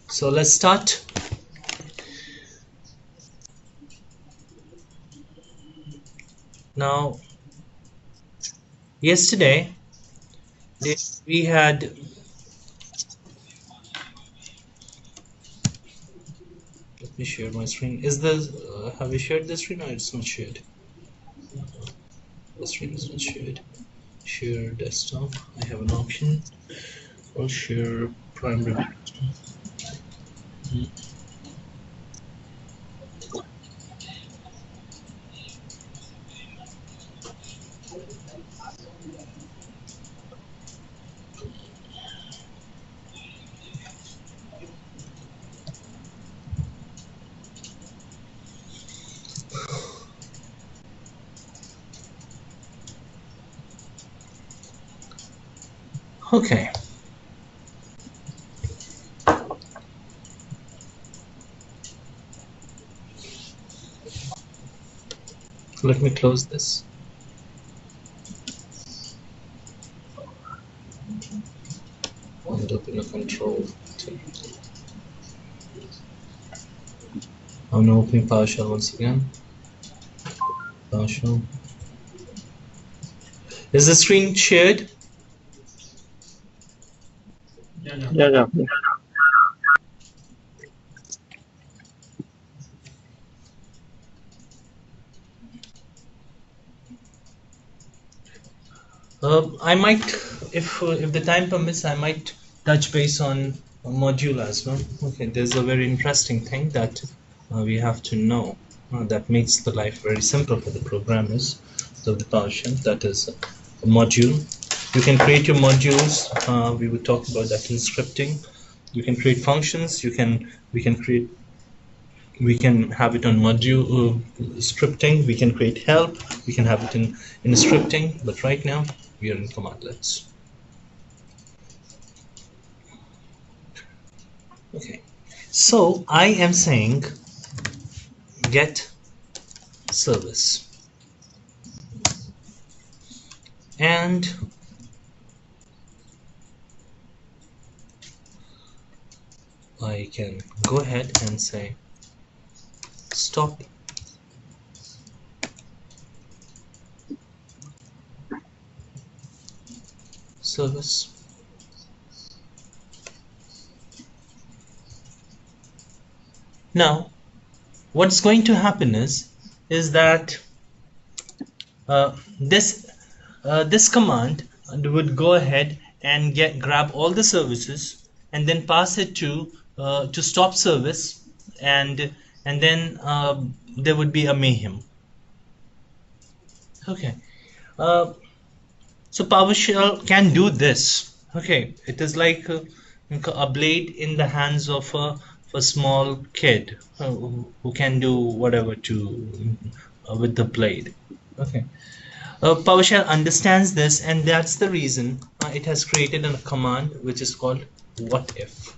So let's start. Now, yesterday we had, let me share my screen. Is this, have we shared the screen or it's not shared? The screen is not shared. Share desktop. I have an option. Or share primary. Okay. Let me close this. And open a control. I'm now opening PowerShell once again. PowerShell. Is the screen shared? Yeah. I might, if the time permits, I might touch base on a module as well. Okay, there's a very interesting thing that we have to know that makes the life very simple for the programmers of the PowerShell. That is a module. You can create your modules. We will talk about that in scripting. You can create functions. We can have it on module scripting. We can create help. We can have it in scripting. But right now we are in commandlets. Okay, so I am saying get service, and I can go ahead and say stop service. Now what's going to happen is that this this command would go ahead and grab all the services and then pass it to stop service, and then there would be a mayhem. Okay, uh, so PowerShell can do this. Okay, it is like a blade in the hands of a small kid who can do whatever to with the blade. Okay, PowerShell understands this, and that's the reason it has created a command which is called what if.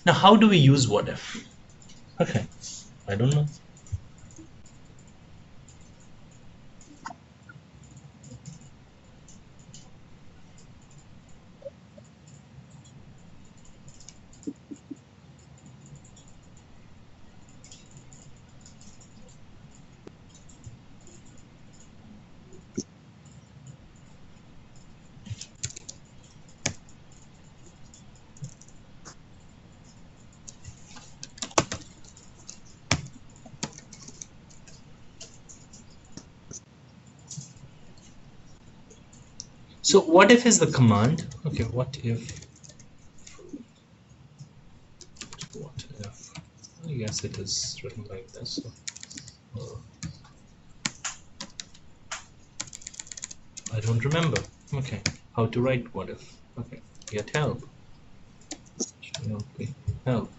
Now, how do we use what if? Okay, I don't know. So what if is the command. Okay, what if I guess it is written like this. So, I don't remember. Okay, how to write what if. Okay, get help. Okay, help.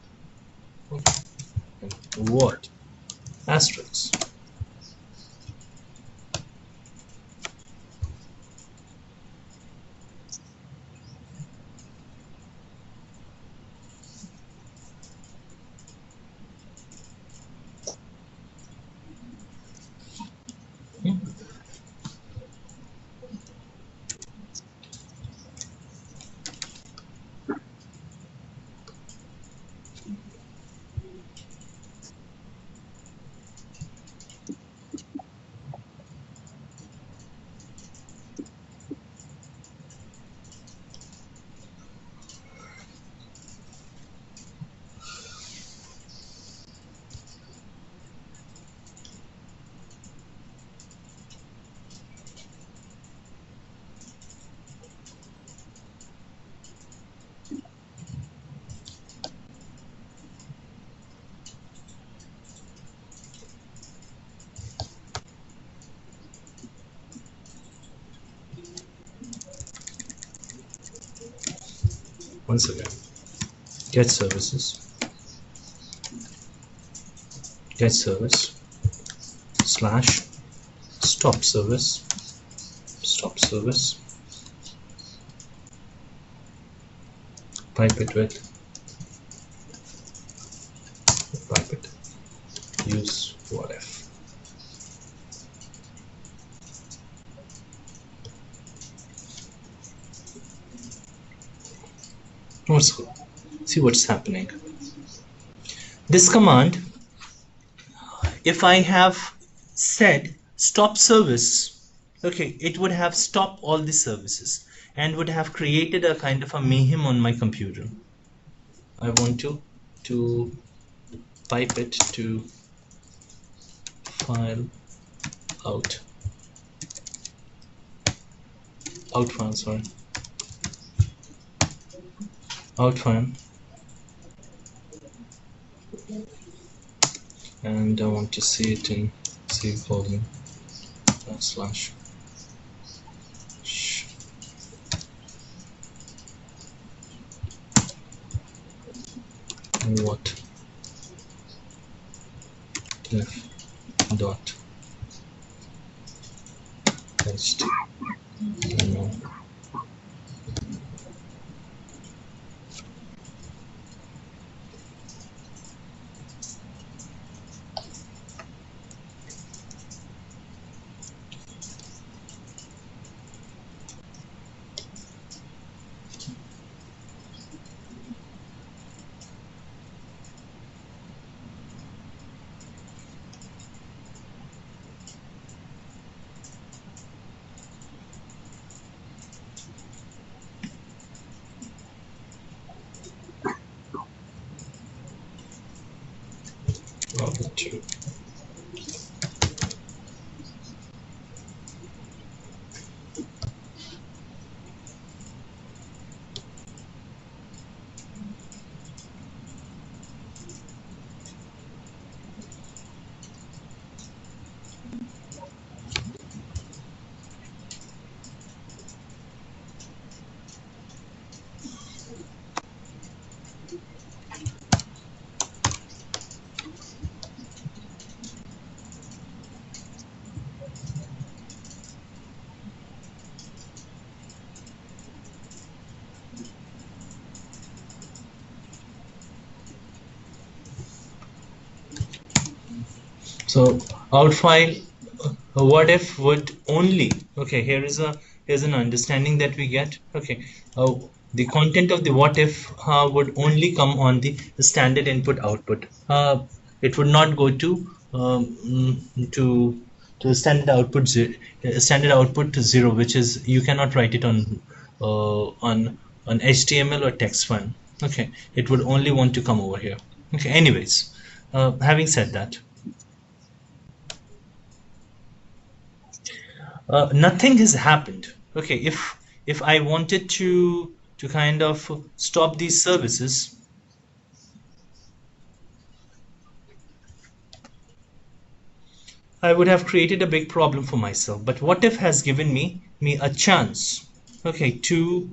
Okay. And what? Asterisk. once again, get services, get service slash stop service, pipe it with use what if. See what's happening. This command, if I have said stop service, okay, it would have stopped all the services and would have created a kind of a mayhem on my computer. I want to pipe it to file out file, sorry, out file, and I want to see it in C volume slash what if dot html. Two. So out file what if would only, okay, here's an understanding that we get. Okay, the content of the what if would only come on the standard input output. It would not go to standard output to 0, which is you cannot write it on HTML or text file. Okay, it would only want to come over here. Okay, anyways, having said that, nothing has happened. Okay, if I wanted to kind of stop these services, I would have created a big problem for myself. But what if has given me a chance, okay, to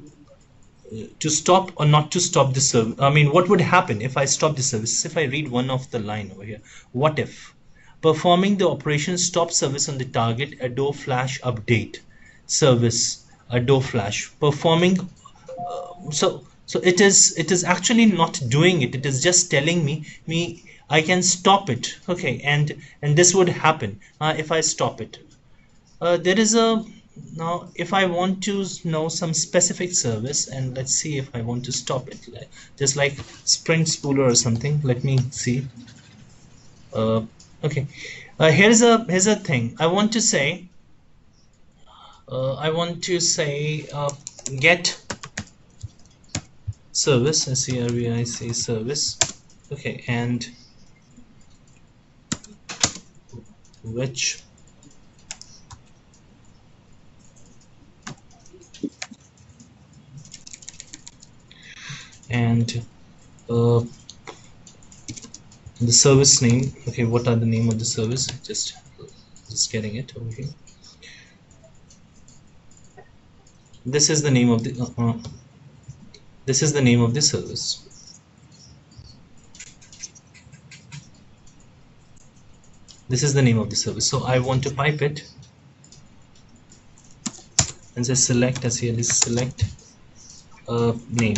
stop or not to stop the service. I mean, what would happen if I stop the service? If I read one of the line over here, what if performing the operation stop service on the target Adobe Flash update service, Adobe Flash performing, so it is actually not doing it. It is just telling me I can stop it. Okay, and this would happen if I stop it. There is a now if I want to know some specific service, and let's see if I want to stop it, just like sprint spooler or something. Let me see. Okay, here's a thing I want to say. Get service, service, service. Okay, and which and the service name. Okay, what are the name of the service? Just getting it over here. This is the name of the This is the name of the service. This is the name of the service. So I want to pipe it and say select, as here is select name.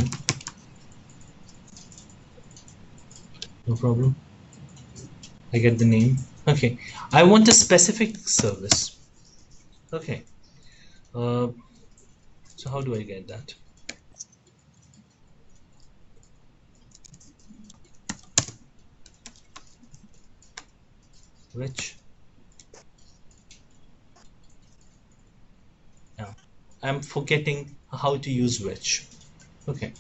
No problem. I get the name. Okay. I want a specific service. Okay. So how do I get that? Which? Now, I'm forgetting how to use which. Okay.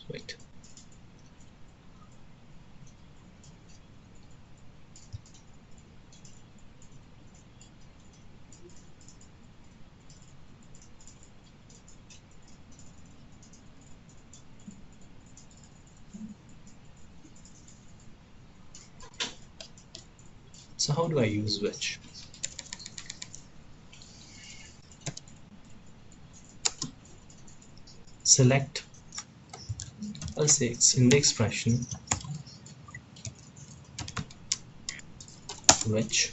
Wait. So how do I use which? Select. I'll say it's in the expression which.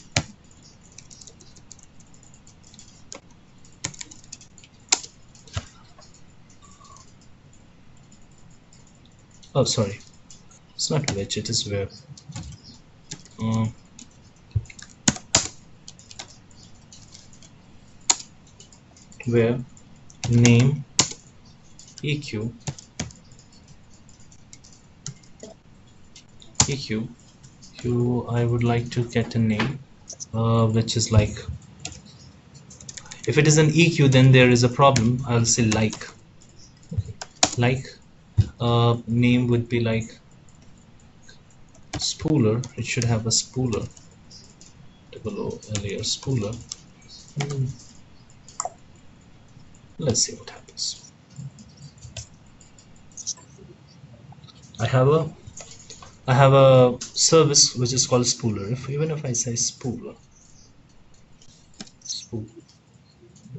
Oh, sorry. It's not which, it is where. Where name eq I would like to get a name which is like, if it is an eq then there is a problem. I'll say like. Like name would be like spooler. It should have a spooler. Double O earlier spooler. Let's see what happens. I have a service which is called spooler. Even if I say spooler,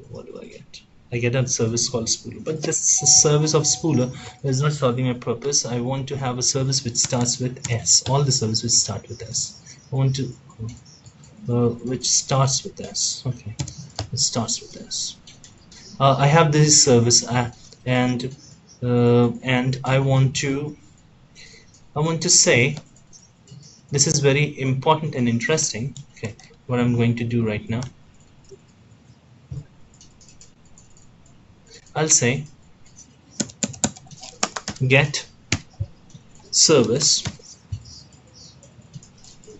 what do I get? I get a service called spooler, but this service of spooler is not solving my purpose. I want to have a service which starts with S. All the services which start with S. I want to which starts with S. Okay, it starts with S. I have this service and I want to say this is very important and interesting. Okay, what I'm going to do right now, I'll say get service.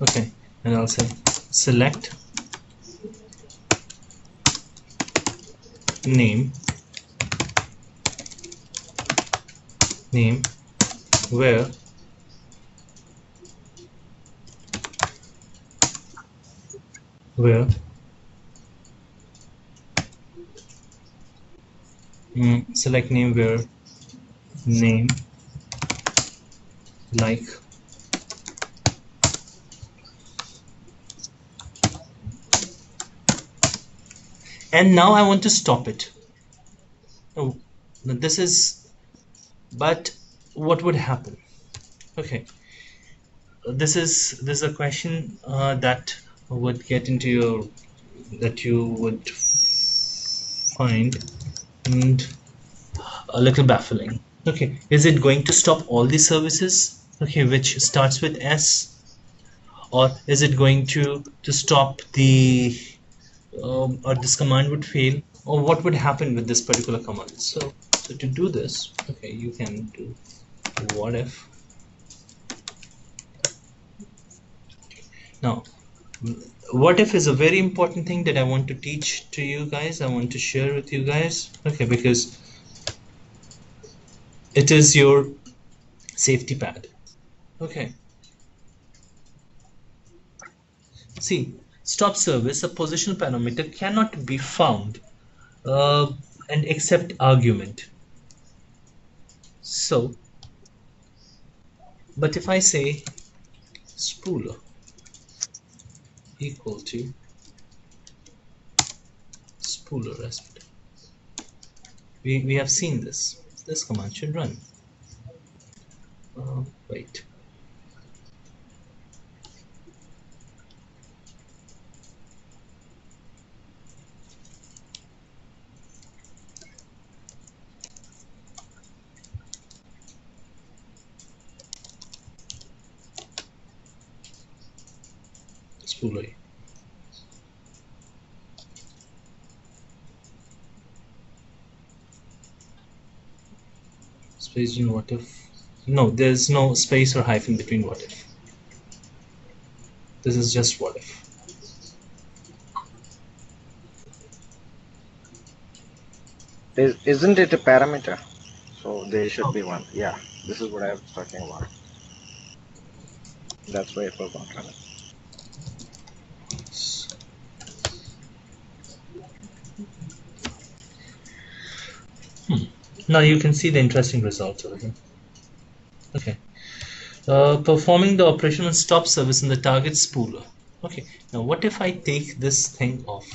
Okay, and I'll say select name where select name where name like and now I want to stop it. Oh, this is, but what would happen? Okay, this is a question that would get into your, that you would find and a little baffling. Okay, is it going to stop all the services, okay, which starts with S, or is it going to stop the or this command would fail, or what would happen with this particular command? So to do this, okay, you can do what if. Now what if is a very important thing that I want to teach to you guys. I want to share with you guys, okay, because it is your safety pad. Okay, see, stop service, a positional parameter cannot be found and accept argument. So but if I say spooler equal to spooler respect, We have seen this. This command should run. Wait. Spoolery. Space in what if? No, there's no space or hyphen between what if. This is just what if. Isn't it a parameter? So there should be one. Yeah, this is what I was talking about. That's why it was not running. Now you can see the interesting results over here. Okay. Performing the operation on stop service in the target spooler. Okay. Now what if I take this thing off?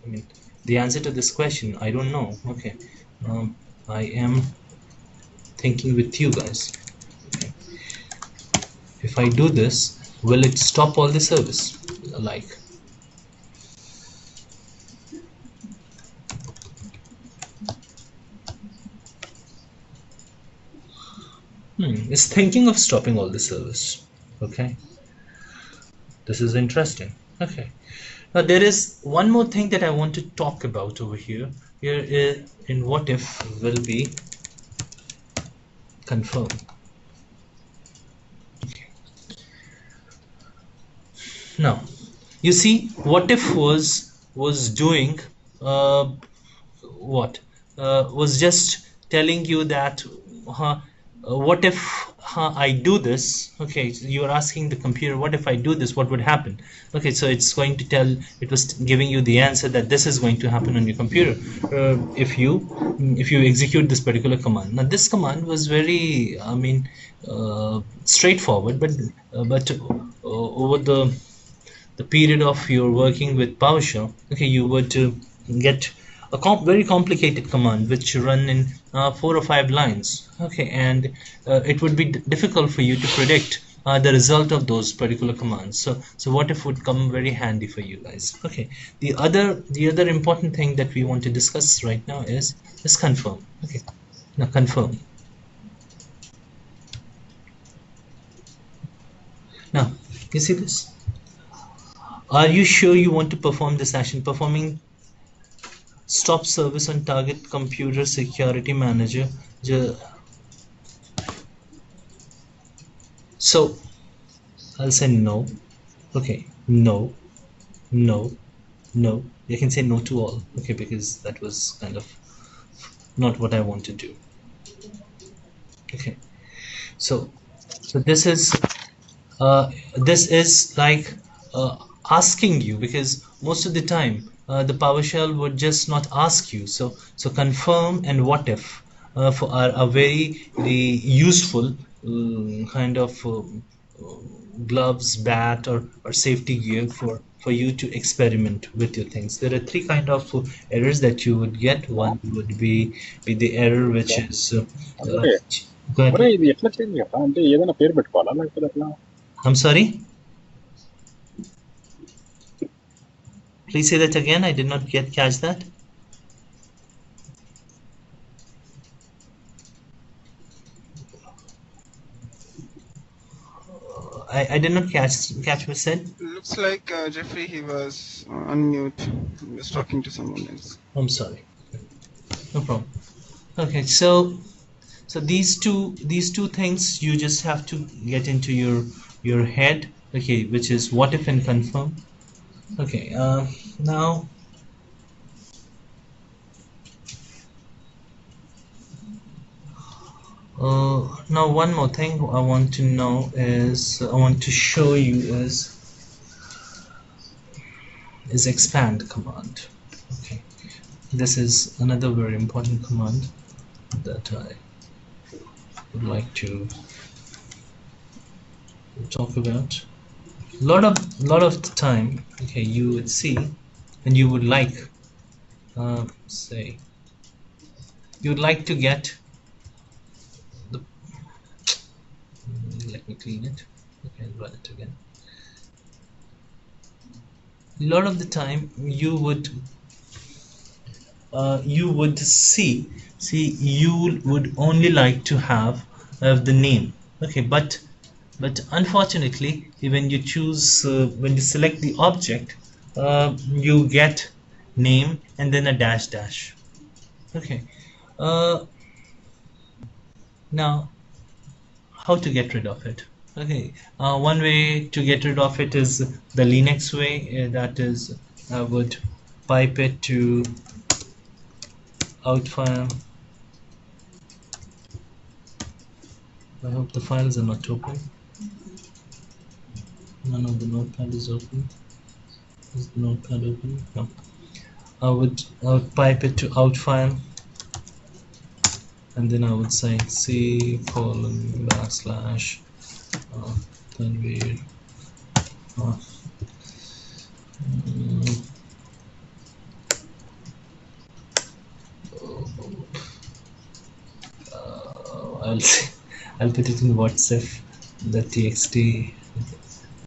I mean, the answer to this question, I don't know. Okay. I am thinking with you guys. Okay. If I do this, will it stop all the service? Like, it's thinking of stopping all the service. Okay. This is interesting. Okay. Now there is one more thing that I want to talk about over here. Here in what if will be confirm. Okay. Now you see what if was doing what was just telling you that what if I do this. Okay, so you are asking the computer, what if I do this, what would happen? Okay, so it's going to tell, it was giving you the answer that this is going to happen on your computer if you execute this particular command. Now this command was very, I mean, straightforward, but over the period of your working with PowerShell, okay, you would get a very complicated command which run in 4 or 5 lines. Okay, and it would be difficult for you to predict the result of those particular commands. So what if would come very handy for you guys. Okay, the other important thing that we want to discuss right now is confirm. Okay, now confirm. Now you see this. Are you sure you want to perform this action? Performing stop service on target computer security manager. So I'll say no. Okay, no, no, no. You can say no to all. Okay, because that was kind of not what I want to do. Okay, so this is like asking you, because most of the time the PowerShell would just not ask you. So confirm and what if are very useful kind of gloves, bat, or safety gear for you to experiment with your things. There are three kind of errors that you would get. One would be the error which is అంటే go ahead. ఒరే ఇది ఎట్లా change కదా అంటే ఏదైనా పేరు పెట్టుకోవాలా లేకపోతే ఎట్లా? I'm sorry, please say that again. I did not catch that. I did not catch what you said. Looks like Jeffrey, he was on mute. He was talking to someone else. I'm sorry. No problem. Okay, so these two things you just have to get into your head. Okay, which is what if and confirm. Okay, now now one more thing I want to know is I want to show you is expand command. Okay, this is another very important command that I would like to talk about. Lot of the time, okay, you would see and you would like say you'd like to get the, let me clean it. Okay, I'll run it again. A lot of the time you would see you would only like to have the name. Okay, but unfortunately when you choose when you select the object, you get name and then a dash dash. Okay, uh, now how to get rid of it? Okay, one way to get rid of it is the Linux way, that is I would pipe it to out file. I hope the files are not open. None of the notepad is open. Is the notepad open? No. I would pipe it to out file, and then I would say C colon backslash Tanveer. Uh, mm, I'll I'll put it in WhatsApp the txt,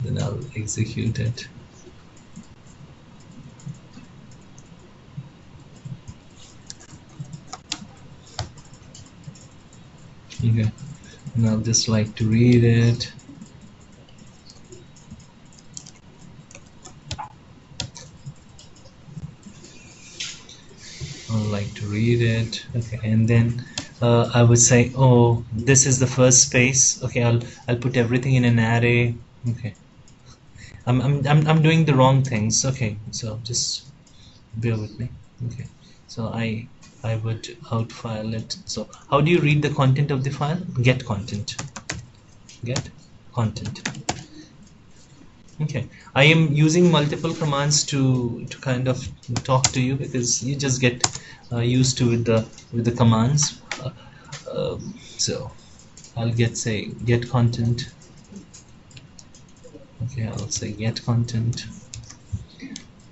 then I'll execute it. Okay, and I'll just like to read it. I'll like to read it. Okay, and then I would say, oh, this is the first space. Okay, I'll put everything in an array. Okay, I'm doing the wrong things. Okay, so just bear with me. Okay, so I would outfile it. So how do you read the content of the file? Get content. Get content. Okay, I am using multiple commands to kind of talk to you, because you just get used to with the commands. So I'll get content. Okay, I'll say get content,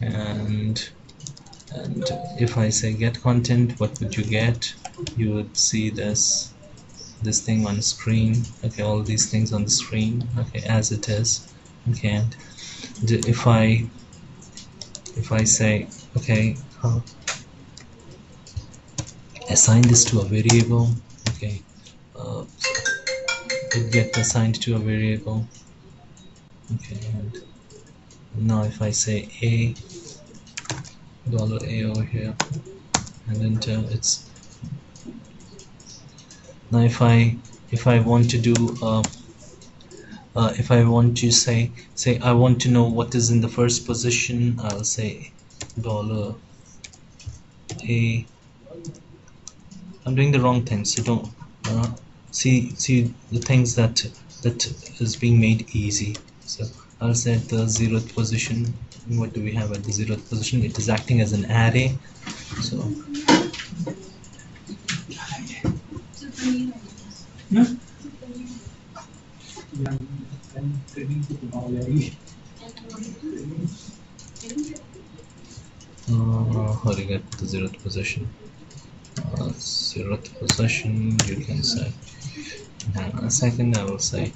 and if I say get content, what would you get? You would see this thing on screen. Okay, all these things on the screen. Okay, as it is. Okay, and if I say, okay, assign this to a variable. Okay, it gets assigned to a variable. Okay, and now if I say a $a over here and enter, it's now if I want to do if I want to say I want to know what is in the first position, I'll say $a. I'm doing the wrong thing, so don't see the things that is being made easy. So I'll say at the 0th position. What do we have at the 0th position? It is acting as an array. So how do you get the 0th position? 0th position, you can say, hang on a second, I will say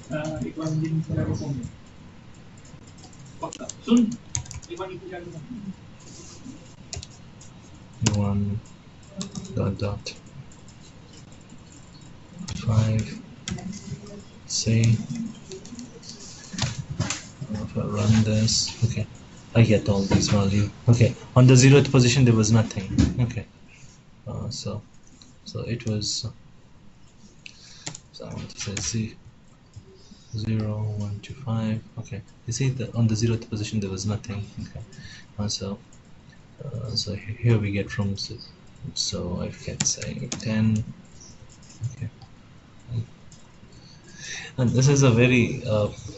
1 dot 5. Say if I run this, okay, I get all these values. Okay, on the 0th position there was nothing. Okay, so it was, so I want to say C 0 1 2 5. Okay, you see that on the 0th position there was nothing. Okay, so here we get from, so I can say 10. Okay, and this is a very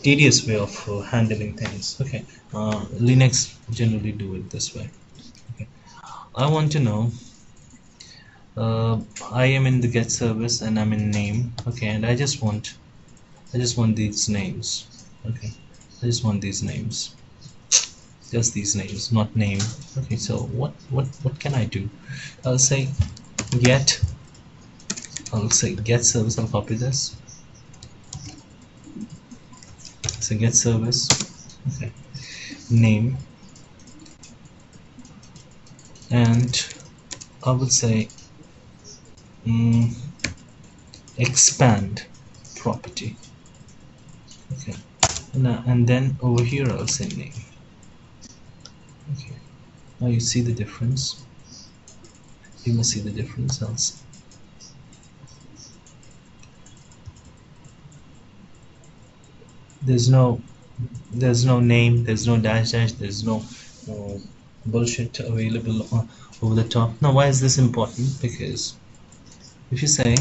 tedious way of handling things. Okay, Linux generally do it this way. Okay, I want to know, I am in the get service and I'm in name. Okay, and I just want these names. Okay, I just want these names, just these names, not name. Okay, so what can I do? I'll say get I'll say get service. I'll copy this. So get service. Okay. Name, and I would say expand property. Okay. And then over here I'll say name. Okay. Now you see the difference. You must see the difference else. There's no name, there's no dash, there's no bullshit available over the top. Now why is this important? Because if you say,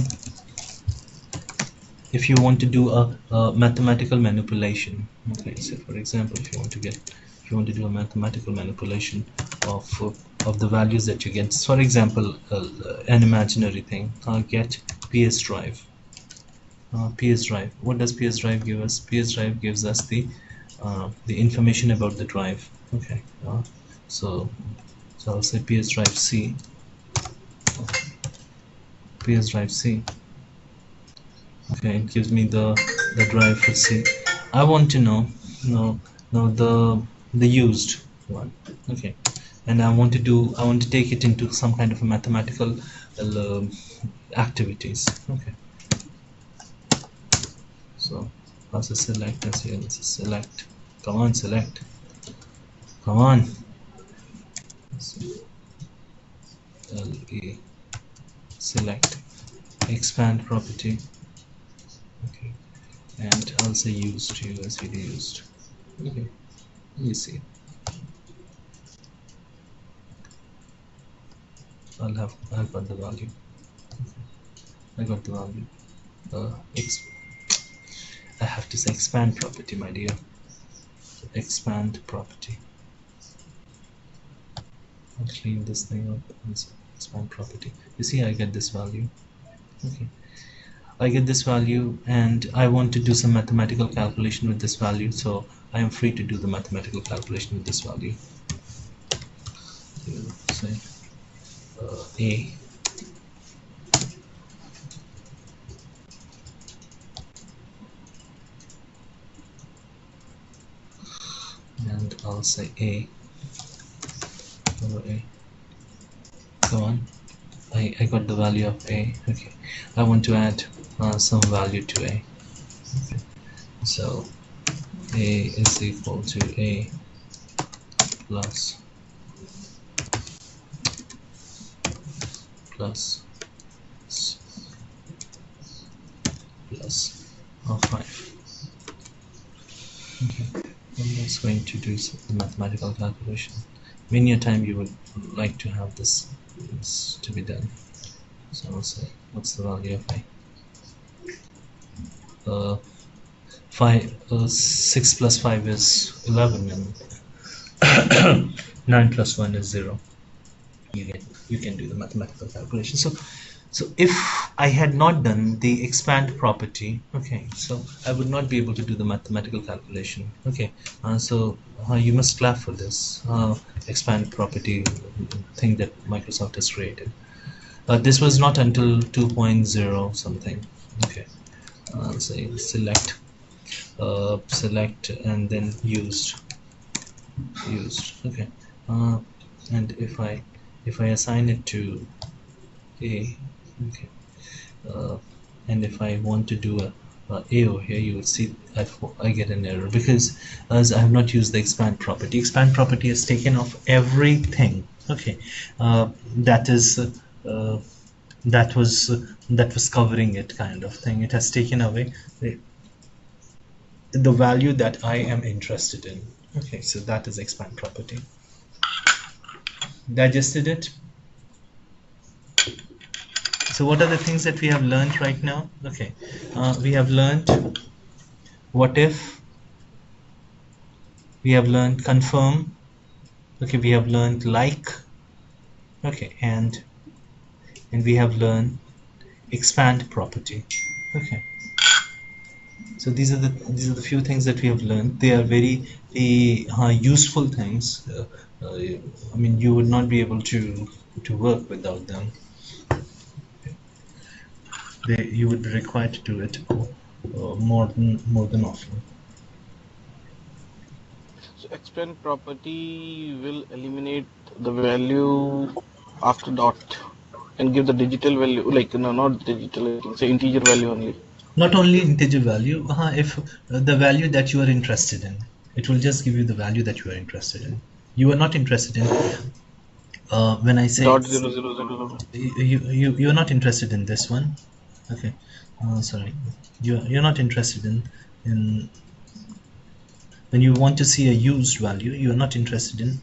if you want to do a mathematical manipulation, okay, so for example, if you want to do a mathematical manipulation of the values that you get, for example, an imaginary thing, get PS drive. PS drive. What does PS drive give us? PS drive gives us the information about the drive. Okay. So I'll say PS drive C. PS drive C. Okay, it gives me the drive for C. I want to know the used one. Okay, and I want to take it into some kind of a mathematical activities. Okay. So as a select, as here, let's select. Come on, select. Come on. LE select, expand property. Okay, and I'll say used, USVD used. Okay, you see. I've got the value. Okay. I got the value. I have to say expand property, my dear. Expand property. I'll clean this thing up and expand property. You see, I get this value. Okay, I get this value, and I want to do some mathematical calculation with this value, so I am free to do the mathematical calculation with this value. Say A. And I'll say A. A. Go on. I got the value of A. Okay, I want to add some value to A. Okay. So A is equal to A plus of 5. Okay, I'm just going to do some mathematical calculation. Many a time you would like to have this to be done. So I'll say, what's the value of A? 6 plus 5 is 11, and 9 plus 1 is 0. You can do the mathematical calculation. So if I had not done the expand property, okay, so I would not be able to do the mathematical calculation. Okay, so you must clap for this expand property thing that Microsoft has created. This was not until 2.0 something. Okay, I'll say select, and then used. Okay, and if I assign it to A, okay, and if I want to do a A over here, you will see I get an error, because as I have not used the expand property. Expand property has taken off everything. Okay, that was covering it, kind of thing. It has taken away the value that I am interested in. Okay, so that is expand property. Digested it? So what are the things that we have learned right now? Okay, we have learned what if, we have learned confirm, okay, we have learned like, okay, and we have learned expand property. Okay, so these are the few things that we have learned. They are very useful things. I mean, you would not be able to work without them. you would be required to do it more than often. So expand property will eliminate the value after dot and give the digital value, like no, not digital, I think, say integer value only. Not only integer value, if the value that you are interested in, it will just give you the value that you are interested in. You are not interested in, when I say Dot 0 0 0 0. you're not interested in this one. Okay, sorry, you're not interested in when you want to see a used value, you're not interested in,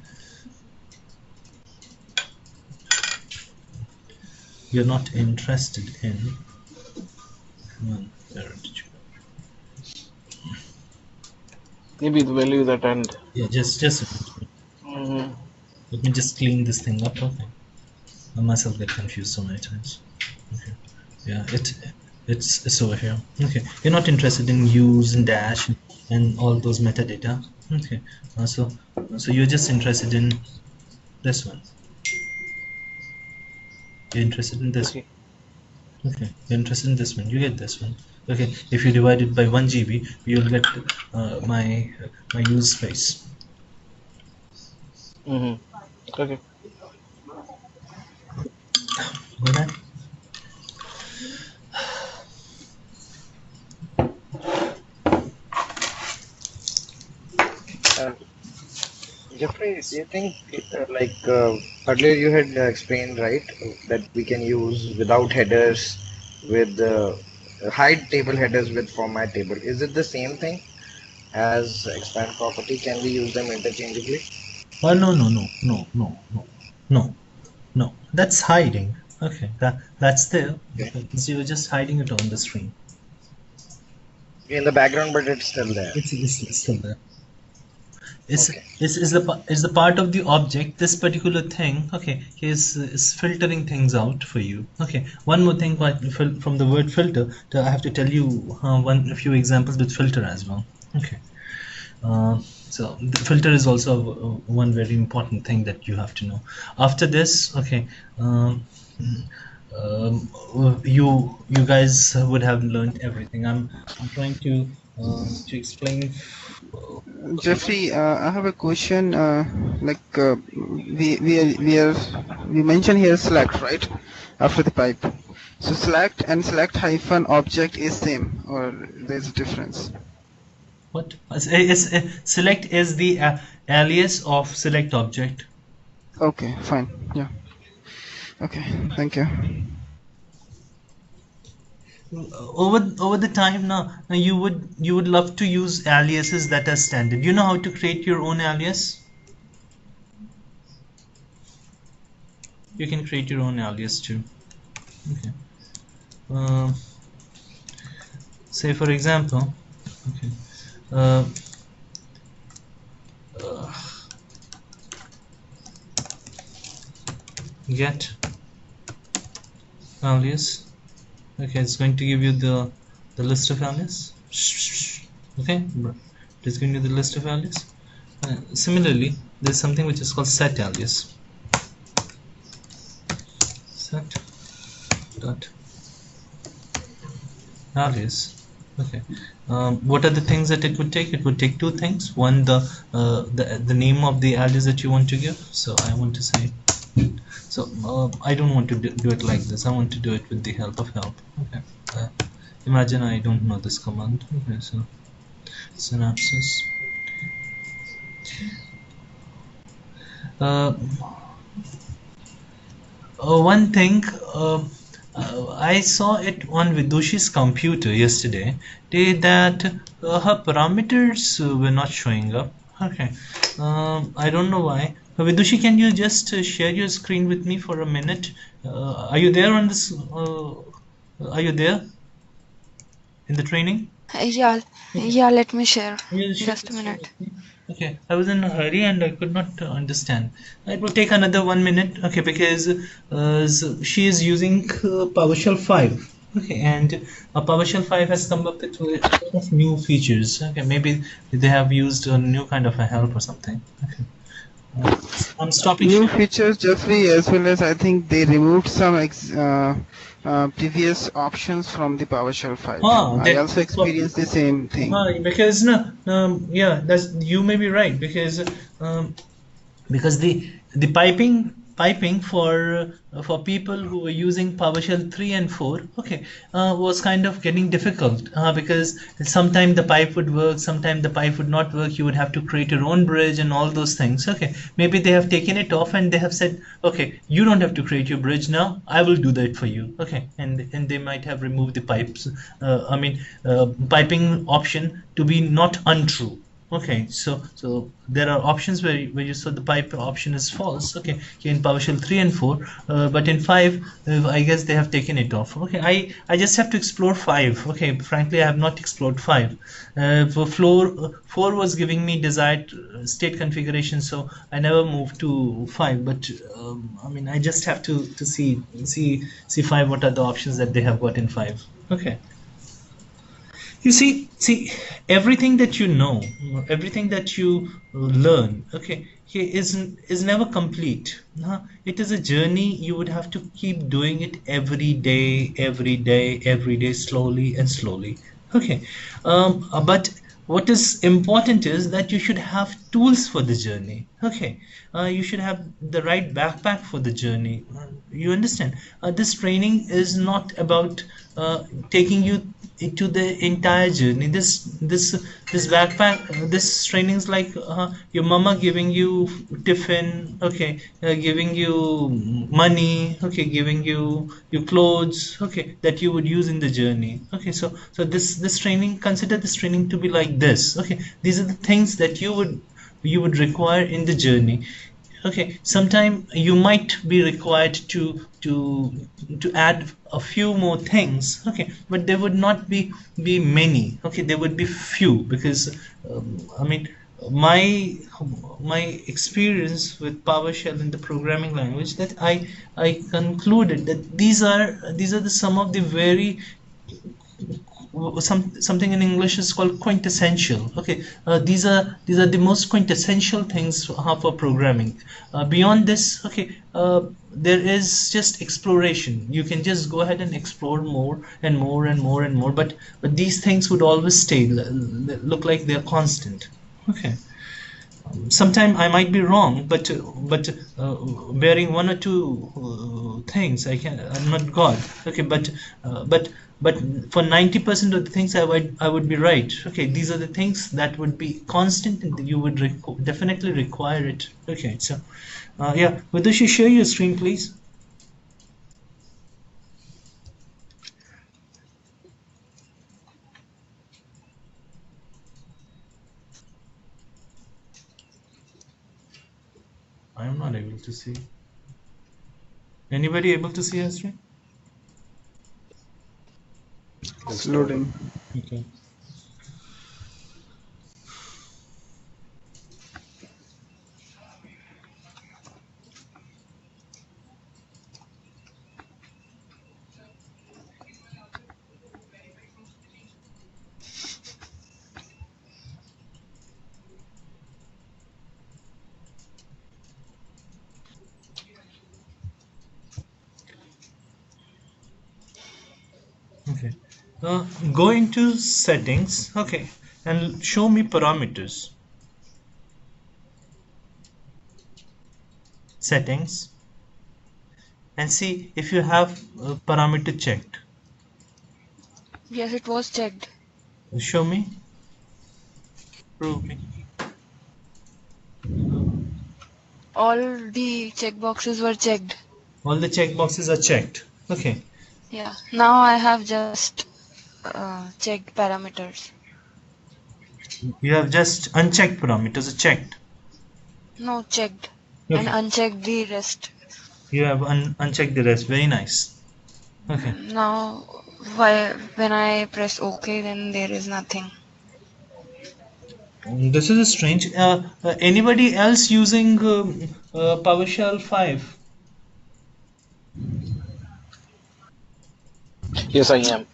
you're not interested in, where did you go? Maybe the value that end. Yeah, just Mm-hmm. let me just clean this thing up. Okay, I myself get confused so many times. Okay, yeah, it's over here. Okay, you're not interested in use and dash and all those metadata. Okay, so you're just interested in this one. You're interested in this Okay. one. Okay, you're interested in this one. You get this one. Okay, if you divide it by 1 GB, you'll get my use space. Mm-hmm. Okay. Go ahead. Uh, Jeffrey, do you think earlier you had explained, right, that we can use without headers with hide table headers with format table? Is it the same thing as expand property? Can we use them interchangeably? Oh, no. That's hiding. Okay, that's there. Okay. Because you're just hiding it on the screen. In the background, but it's still there. It's still there. Okay. Is the part of the object. This particular thing, okay, is filtering things out for you. Okay. One more thing, from the word filter, I have to tell you a few examples with filter as well. Okay. So the filter is also one very important thing that you have to know. After this, okay, you guys would have learned everything. I'm trying to explain. Jeffrey, I have a question. We mentioned here select, right, after the pipe. So select and select hyphen object is same, or there's a difference? What? Select is the alias of select object. Okay, fine. Yeah. Okay, thank you. Over the time now, you would love to use aliases that are standard. You know how to create your own alias? You can create your own alias too. Okay. Say for example, okay. Get alias. Okay, it's going to give you the list of alias. Okay, it's giving you the list of alias. Similarly, there's something which is called set alias. Set dot alias. Okay. What are the things that it would take? It would take two things. One, the name of the alias that you want to give. So I want to say. So I don't want to do it like this. I want to do it with the help of help. Okay. Imagine I don't know this command. Okay. So synapses. One thing. I saw it on Vidushi's computer yesterday that her parameters were not showing up. Okay, I don't know why. Vidushi, can you just share your screen with me for a minute? Are you there on this? Are you there in the training? Yeah, let me share. You Just a minute. Okay, I was in a hurry and I could not understand. It will take another 1 minute, okay, because she is using PowerShell 5. Okay, and PowerShell 5 has come up with a lot of new features. Okay, maybe they have used a new kind of a help or something. Okay. I'm stopping New share. features, Jeffrey, as well as I think they removed some previous options from the PowerShell 5. I also experienced the same thing. Because no, yeah, that's, you may be right, um, because the piping for people who were using PowerShell 3 and 4, okay, was kind of getting difficult, because sometimes the pipe would work, sometimes the pipe would not work. You would have to create your own bridge and all those things. Okay, maybe they have taken it off and they have said, okay, you don't have to create your bridge now, I will do that for you. Okay, and they might have removed the pipes, piping option to be not untrue. Okay, so there are options where you saw the pipe option is false. Okay, here in PowerShell 3 and 4, but in 5, I guess they have taken it off. Okay, I just have to explore 5. Okay, frankly, I have not explored 5. For floor 4 was giving me desired state configuration, so I never moved to 5. But I mean, I just have to see 5. What are the options that they have got in 5? Okay. You see, everything that you know, everything that you learn, okay, is never complete. It is a journey. You would have to keep doing it every day, every day, every day, slowly and slowly. Okay, but what is important is that you should have tools for the journey. Okay, you should have the right backpack for the journey. You understand? This training is not about taking you into the entire journey. This backpack, this training is like your mama giving you tiffin, okay, giving you money, okay, giving you your clothes, okay, that you would use in the journey. Okay, so this training, consider this training to be like this. Okay, these are the things that you would require in the journey. Okay, sometime you might be required to add a few more things. Okay, but there would not be many. Okay, there would be few, because I mean, my experience with PowerShell in the programming language, that I concluded that these are the some of the very something in English is called quintessential. Okay, these are the most quintessential things for programming. Beyond this, okay, there is just exploration. You can just go ahead and explore more and more and more and more. But these things would always stay, look like they're constant. Okay. Sometime I might be wrong, but bearing one or two things, I'm not God. Okay, but for 90% of the things I would be right. Okay, these are the things that would be constant, and you would definitely require it. Okay, so yeah, Vidushi, share your screen, please. I am not able to see. Anybody able to see her screen? It's loading. Okay. Okay. Go into settings. Okay, and show me parameters. Settings, and see if you have parameter checked. Yes, it was checked. Show me. Prove me. All the checkboxes were checked. All the checkboxes are checked. Okay. Yeah. Now I have just checked parameters. You have just unchecked parameters, or checked? No, checked. Okay. And unchecked the rest. You have unchecked the rest. Very nice. Okay. Now, when I press OK, then there is nothing. This is strange. Anybody else using PowerShell 5? Yes, I am.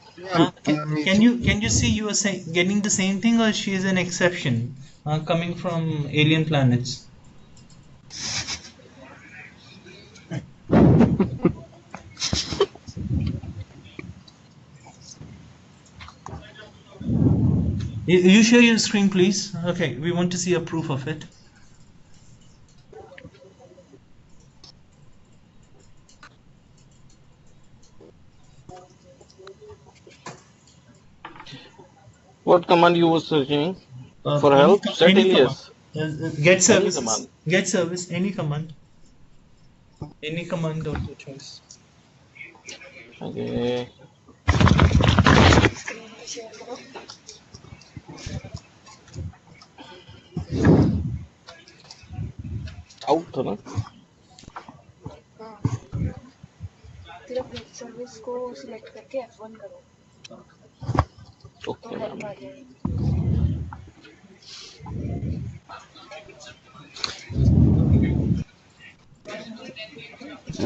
Can you see you are getting the same thing, or she is an exception coming from alien planets? You share your screen, please. Okay, we want to see a proof of it. What command you was searching for Any, help? Set any command. alias. Get Any services. command. Get service. Any command. Any command of your choice. Okay. Out था ना? सिर्फ gate service को select करके F1 करो तो Okay, help ma'am. आ जाएगी.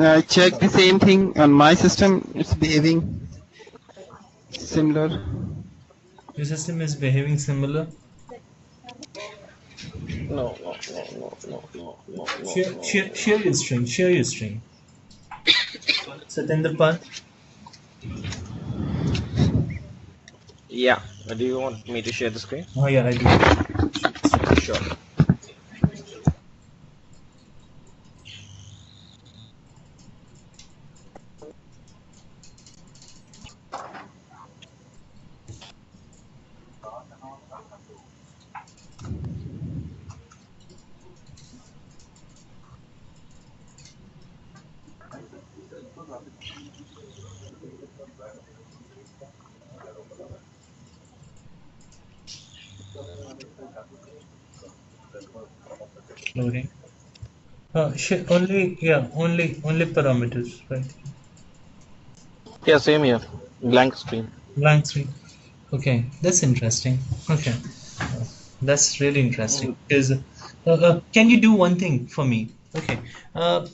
I checked the same thing on my system. It's behaving similar. Your system is behaving similar. No. Share your string. Share your string. Satinder Pal. Yeah. Do you want me to share the screen? Oh yeah, I do. Sure. Loading. Only parameters, right? Yeah, same here. Blank screen. Blank screen. Okay, that's interesting. Okay, that's really interesting. Because can you do one thing for me? Okay, uh,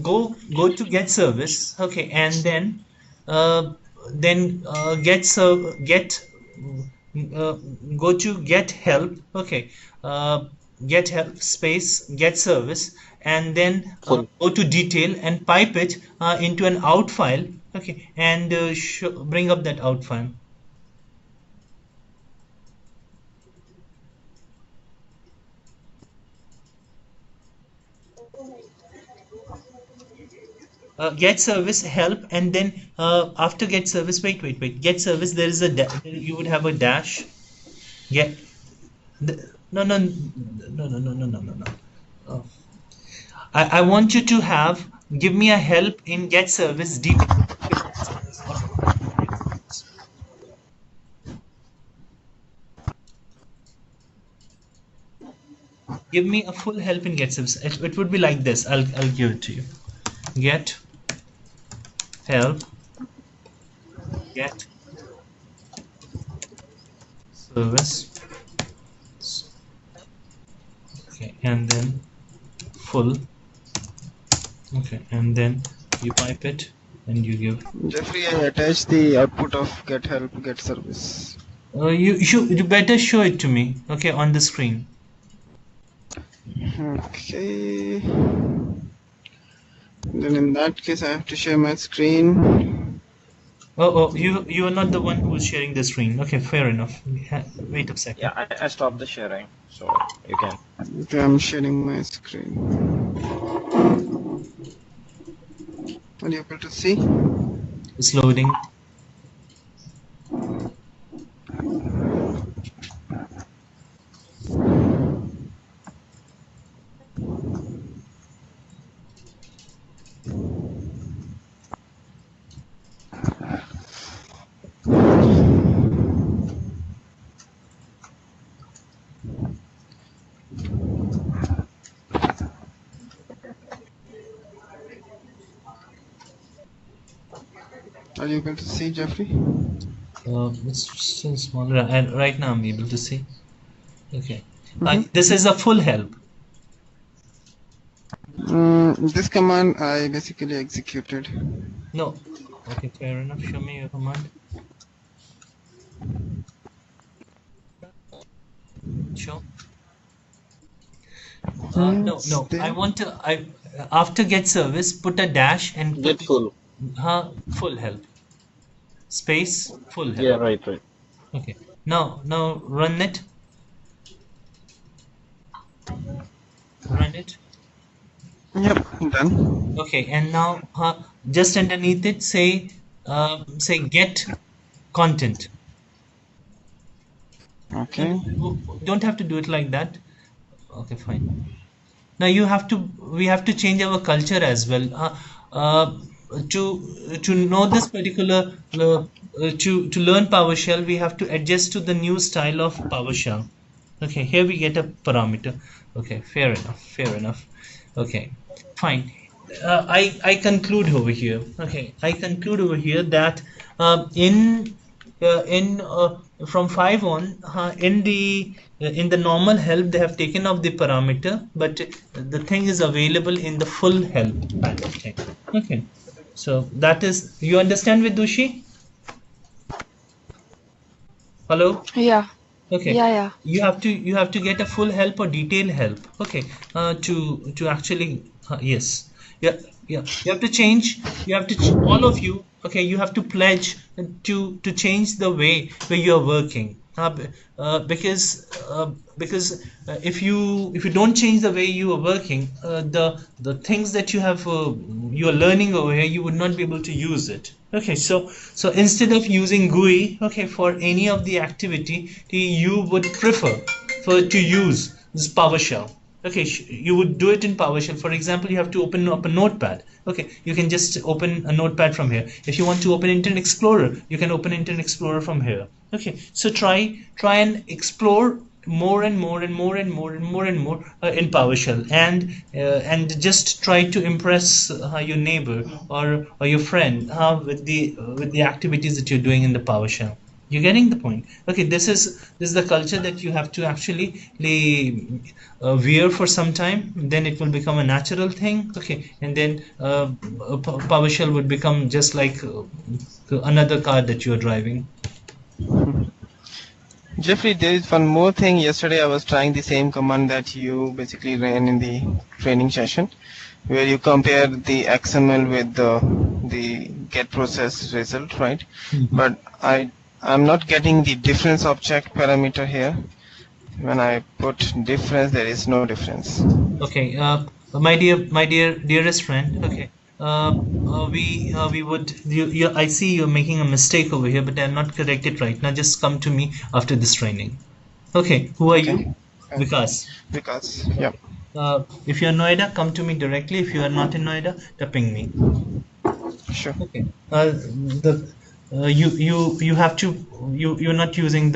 go to get service. Okay, and then uh, go to get help. Okay, get help space get service, and then Full. go to detail and pipe it into an out file. Okay, and bring up that out file. Get service help, and then after get service, wait, get service, there is you would have a dash. Get no. Oh. I want you to have give me a help in get service detail. Give me a full help in get service. It would be like this. I'll give it to you. Get help, get service, okay, and then full, okay, and then you pipe it and you give. Jeffrey, I attached the output of get help, get service. You better show it to me, okay, on the screen. Okay. Then in that case, I have to share my screen. Oh, you are not the one who's sharing the screen. Okay, fair enough. Wait a second. Yeah, I stopped the sharing, so you can. Okay, I'm sharing my screen. Are you able to see? It's loading. Are you able to see, Jeffrey? It's still smaller. And right now I'm able to see. Okay. This is a full help. This command I basically executed. No. Okay, fair enough. Show me your command. Sure. No. I want to. After get service, put a dash and Get full. full help. Space full help. Yeah, right. Okay. Now run it. Run it. Yep, done. Okay. And now just underneath it, say get content. No, Okay. don't have to do it like that. Okay, fine. Now you have to we have to change our culture as well. To know this particular to learn PowerShell, we have to adjust to the new style of PowerShell. Okay, here we get a parameter. Okay, fair enough. Fair enough. Okay, fine. I conclude over here. Okay, I conclude over here that in from 5 on in the normal help they have taken off the parameter, but the thing is available in the full help kind of thing. Okay, so that is you understand with Dushi? Hello. Yeah. Okay, Yeah, yeah. you have to get a full help or detailed help. Okay, to actually yes, yeah, yeah. You have to change. You have to all of you. Okay, you have to pledge to change the way where you are working. Because if you don't change the way you are working, the things that you are learning over here, you would not be able to use it. Okay, so instead of using GUI, okay, for any of the activity, you would prefer for to use this PowerShell. Okay, you would do it in PowerShell. For example, you have to open up a notepad. Okay, you can just open a notepad from here. If you want to open Internet Explorer, you can open Internet Explorer from here. Okay, so try and explore more and more and more and more and more and more in PowerShell, and just try to impress your neighbor or your friend with the activities that you're doing in the PowerShell. You're getting the point. Okay, this is the culture that you have to actually wear for some time. Then it will become a natural thing. Okay, and then PowerShell would become just like another car that you're driving. Jeffrey, there is one more thing. Yesterday I was trying the same command that you basically ran in the training session, where you compare the XML with the get process result, right? Mhm. But I'm not getting the difference object parameter here. When I put difference, there is no difference. Okay, dearest friend. Okay, we would. I see you're making a mistake over here, but I'll not correct it right now. Just come to me after this training. Okay, who are Okay. you? Vikas. Because yep. Okay. If you're Noida, come to me directly. If you are not in Noida, ping me. Sure. Okay. The you have to you're not using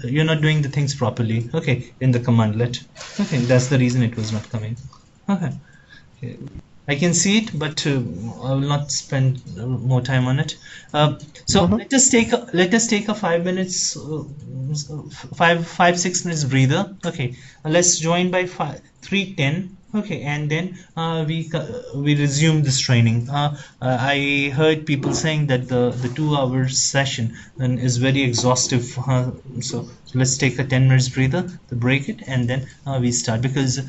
you're not doing the things properly. Okay, in the commandlet. Okay, that's the reason it was not coming. Okay. Okay. I can see it, but I will not spend more time on it. So Mm-hmm. let us take a 5 minutes, 5 6 minutes breather. Okay, let's join by 3:10. Okay, and then we resume this training. I heard people saying that the 2 hour session is very exhaustive. So let's take a 10 minutes breather to break it, and then we start because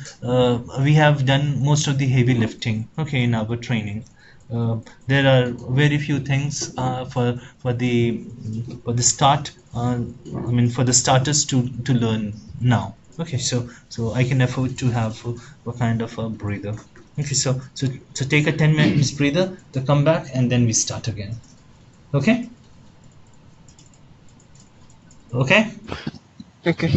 we have done most of the heavy lifting. Okay, in our training. There are very few things for the start. I mean, for the starters to learn now. Okay, so I can afford to have a kind of a breather. Okay, so take a 10 minutes breather to come back, and then we start again. Okay, okay. Okay.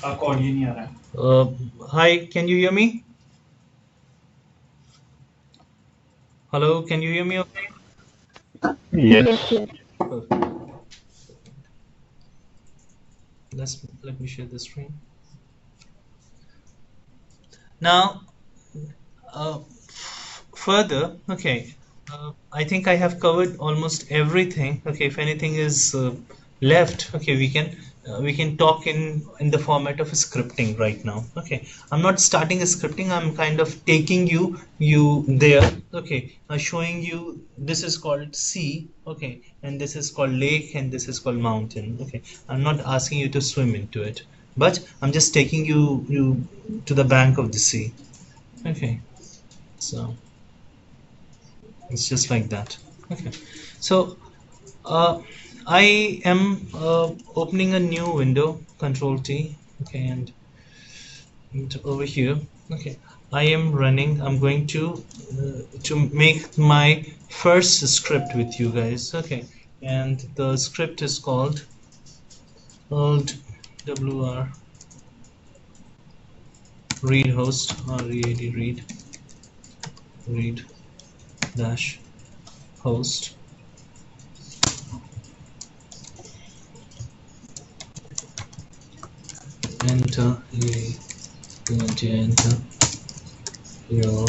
आपको audio नहीं आ रहा है. Hi, can you hear me? Hello, can you hear me okay? Yes. Let me share the screen. Now, further, okay, I think I have covered almost everything. Okay, if anything is left, okay, we can talk in the format of a scripting right now. Okay, I'm not starting a scripting. I'm kind of taking you there. Okay, showing you this is called sea. Okay, and this is called lake, and this is called mountain. Okay, I'm not asking you to swim into it, but I'm just taking you to the bank of the sea. Okay, so it's just like that. Okay, so uh, I am opening a new window, Control T. Okay, and over here, okay, I am running. I'm going to make my first script with you guys. Okay, and the script is called WR read host, READ read dash host. Enter enter your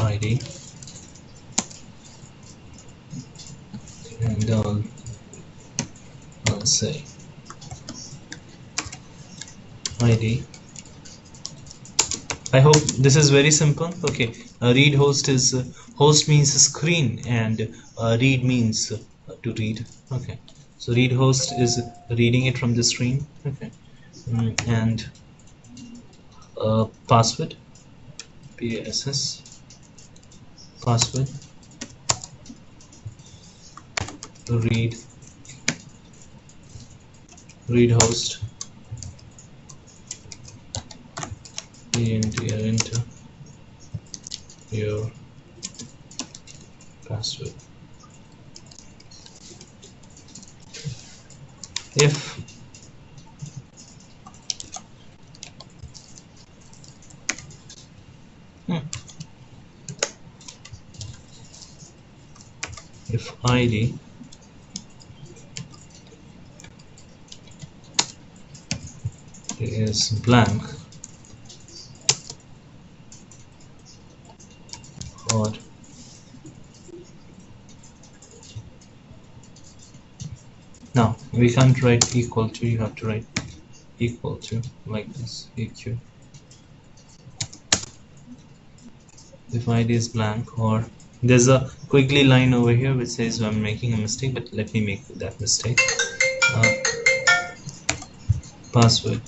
ID, and I'll say ID. I hope this is very simple. Okay, read host is host means screen, and read means to read. Okay, so read host is reading it from the screen. Okay, and password PASS password read host enter your password. If ID is blank, or now we can't write equal to, you have to write equal to like this, eq. If ID is blank, or there's a quickly line over here which says I'm making a mistake, but let me make that mistake. Password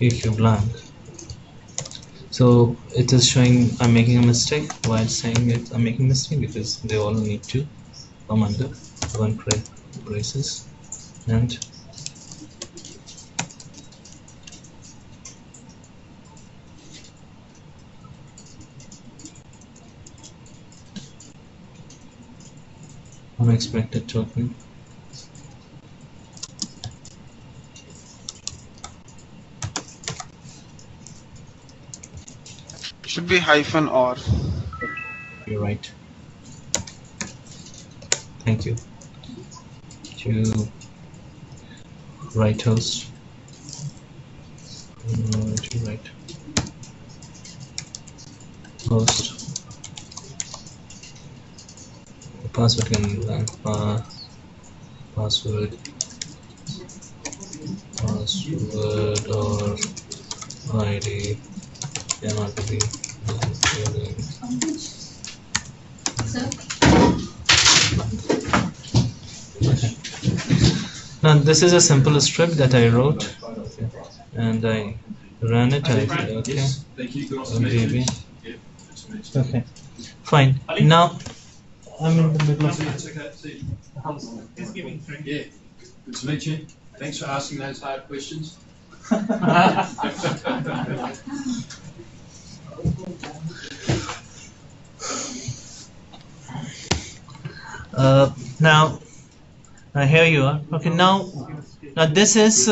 eq blank. So it is showing I'm making a mistake. Why it's saying it I'm making a mistake? Because they all need to come under one braces, and unexpected token. Should be hyphen or. You're right. Thank you. To write host. To write host. The password can be blank. Password or ID cannot be blank. Okay. Now this is a simple script that I wrote, okay, and I ran it. I said, okay, maybe. Okay, fine. Now I'm in the middle of it. He's giving three. Yeah, good to meet you. Thanks for asking those hard questions. Now, here you are. Okay, now this is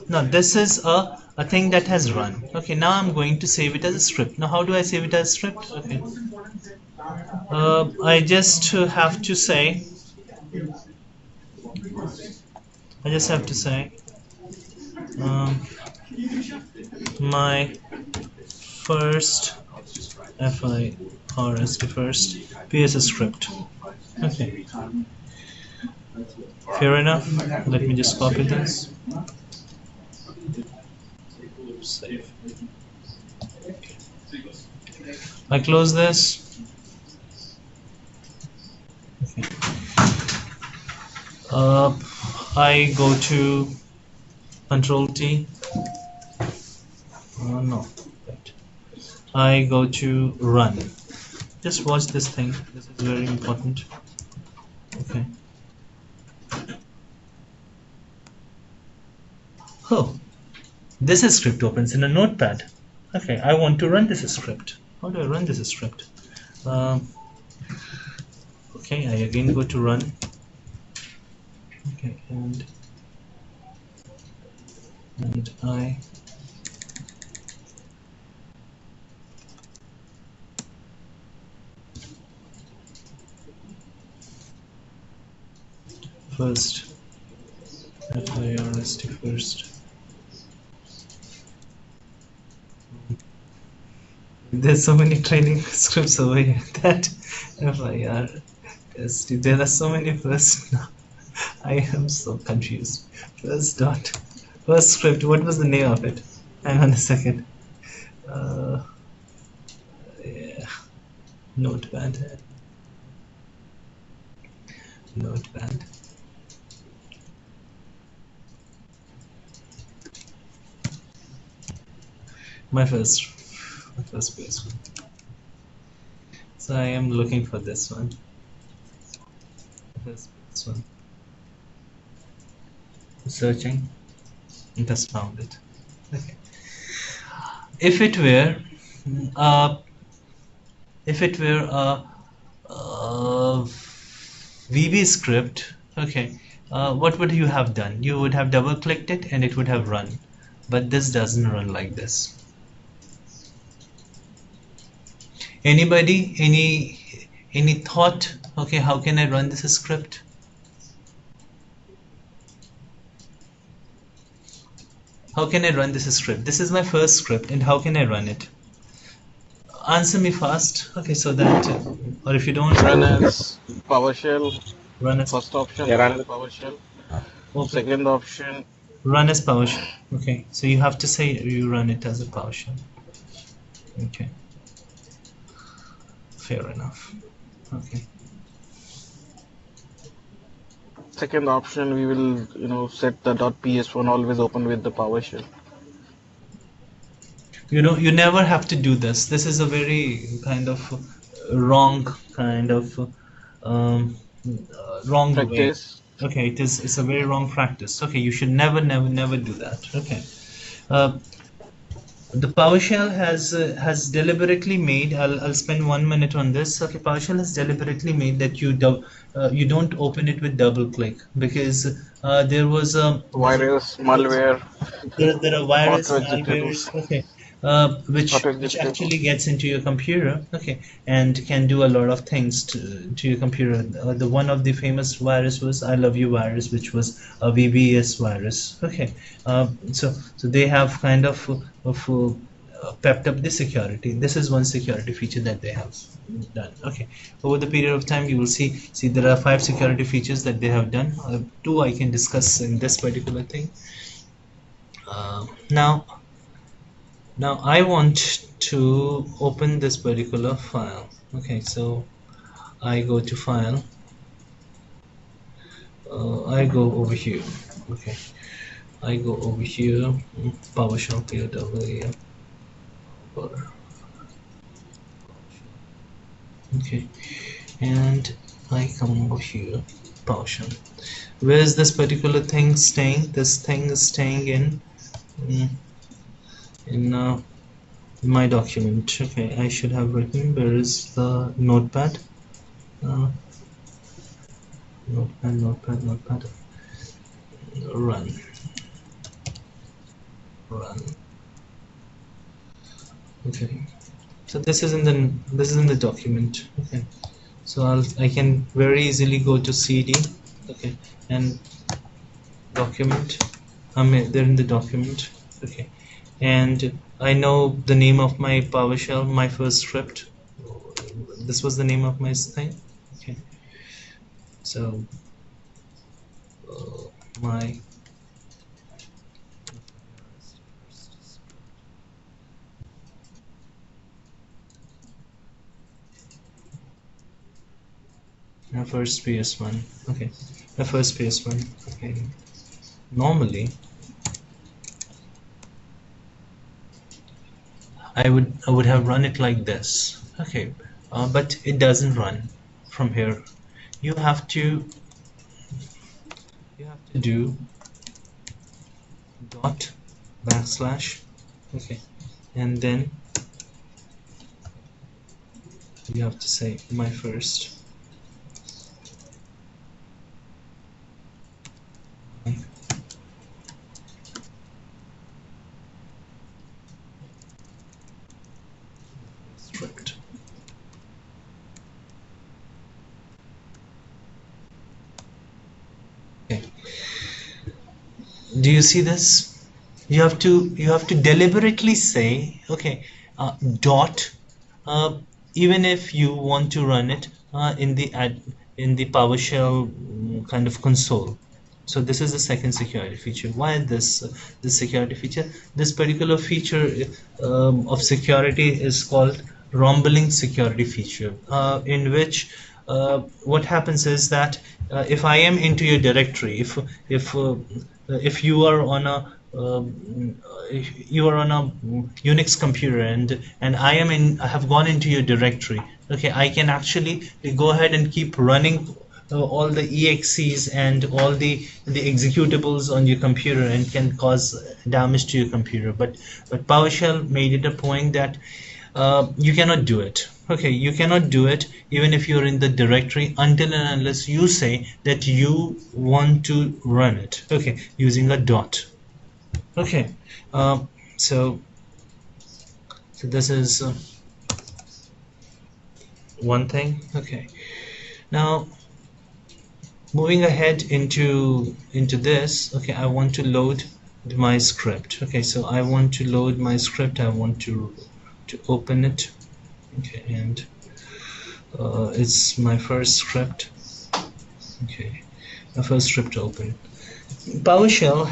now this is a thing that has run. Okay, now I'm going to save it as a script. Now, how do I save it as a script? Okay, I just have to say, um, my first FIRST first PS script. Okay, fair enough. Let me just copy this. Save. I close this. Okay. I go to Control T. No. Right. I go to Run. Just watch this thing. This is very important. Okay. Oh, this script opens in a notepad. Okay, I want to run this script. How do I run this script? Okay, I again go to Run. Okay, and I first FIRST first. There's so many training scripts over here that FIRST. There are so many first now. I am so confused. First script. What was the name of it? Hang on a second. Yeah. Notepad. My first place. So I am looking for this one. This one. Searching. Just found it. Okay. If it were a VB script, okay, what would you have done? You would have double clicked it and it would have run, but this doesn't run like this. Anybody, any thought? Okay, how can I run this script? How can I run this script? This is my first script, and how can I run it? Answer me fast. Okay, so that, or if you don't, Run as PowerShell. Run as First option, Yeah, run run as PowerShell. okay. Second option, Run as PowerShell. Okay, so you have to say you run it as a PowerShell. Okay, fair enough. Okay. second option, we will set the .ps1 always open with the PowerShell. You never have to do this. This is a very kind of wrong kind of wrong Practice. way. Okay, it's a very wrong practice. Okay, you should never do that. Okay. The PowerShell has deliberately made. I'll spend 1 minute on this. Okay, PowerShell has deliberately made that you don't open it with double click, because there was a Virus, malware, there are virus, auto-executables. malwares, okay, which Auto-executables. actually gets into your computer, okay, and can do a lot of things to your computer. The one of the famous virus was I Love You virus, which was a VBS virus. Okay, so they have kind of pepped up the security. This is one security feature that they have done. Okay, over the period of time, you will see there are 5 security features that they have done. 2 I can discuss in this particular thing. Now I want to open this particular file. Okay, so I go to File. I go over here. Okay, I go over here. PowerShell POW. Okay, and I come over here. PowerShell. where is this particular thing staying? This thing is staying in my document. Okay, I should have written where is the notepad. Uh, notepad. Run. Okay. So this is in the document. Okay. So I can very easily go to CD. Okay, and document. They're in the document. Okay, and I know the name of my PowerShell, my first script. This was the name of my thing. Okay, so my first PS1. Okay, the first PS1. Okay, normally I would have run it like this. Okay, but it doesn't run from here. You have to do dot backslash. Okay, and then you have to say my first script. Okay, do you see this? You have to deliberately say, okay, dot, even if you want to run it in the PowerShell kind of console. So this is the second security feature. Why this security feature? This particular feature of security is called rumbling security feature, in which what happens is that if I am into your directory, if you are on a Unix computer and I have gone into your directory. Okay, I can actually go ahead and keep running all the exes and all the executables on your computer and can cause damage to your computer. But PowerShell made it a point that you cannot do it. Okay, you cannot do it even if you're in the directory until and unless you say that you want to run it. Okay, using a dot. Okay, so this is one thing. Okay, now moving ahead into this. Okay, I want to load my script. Okay, so I want to load my script. I want to open it. Okay, and it's my first script. Okay, my first script open. PowerShell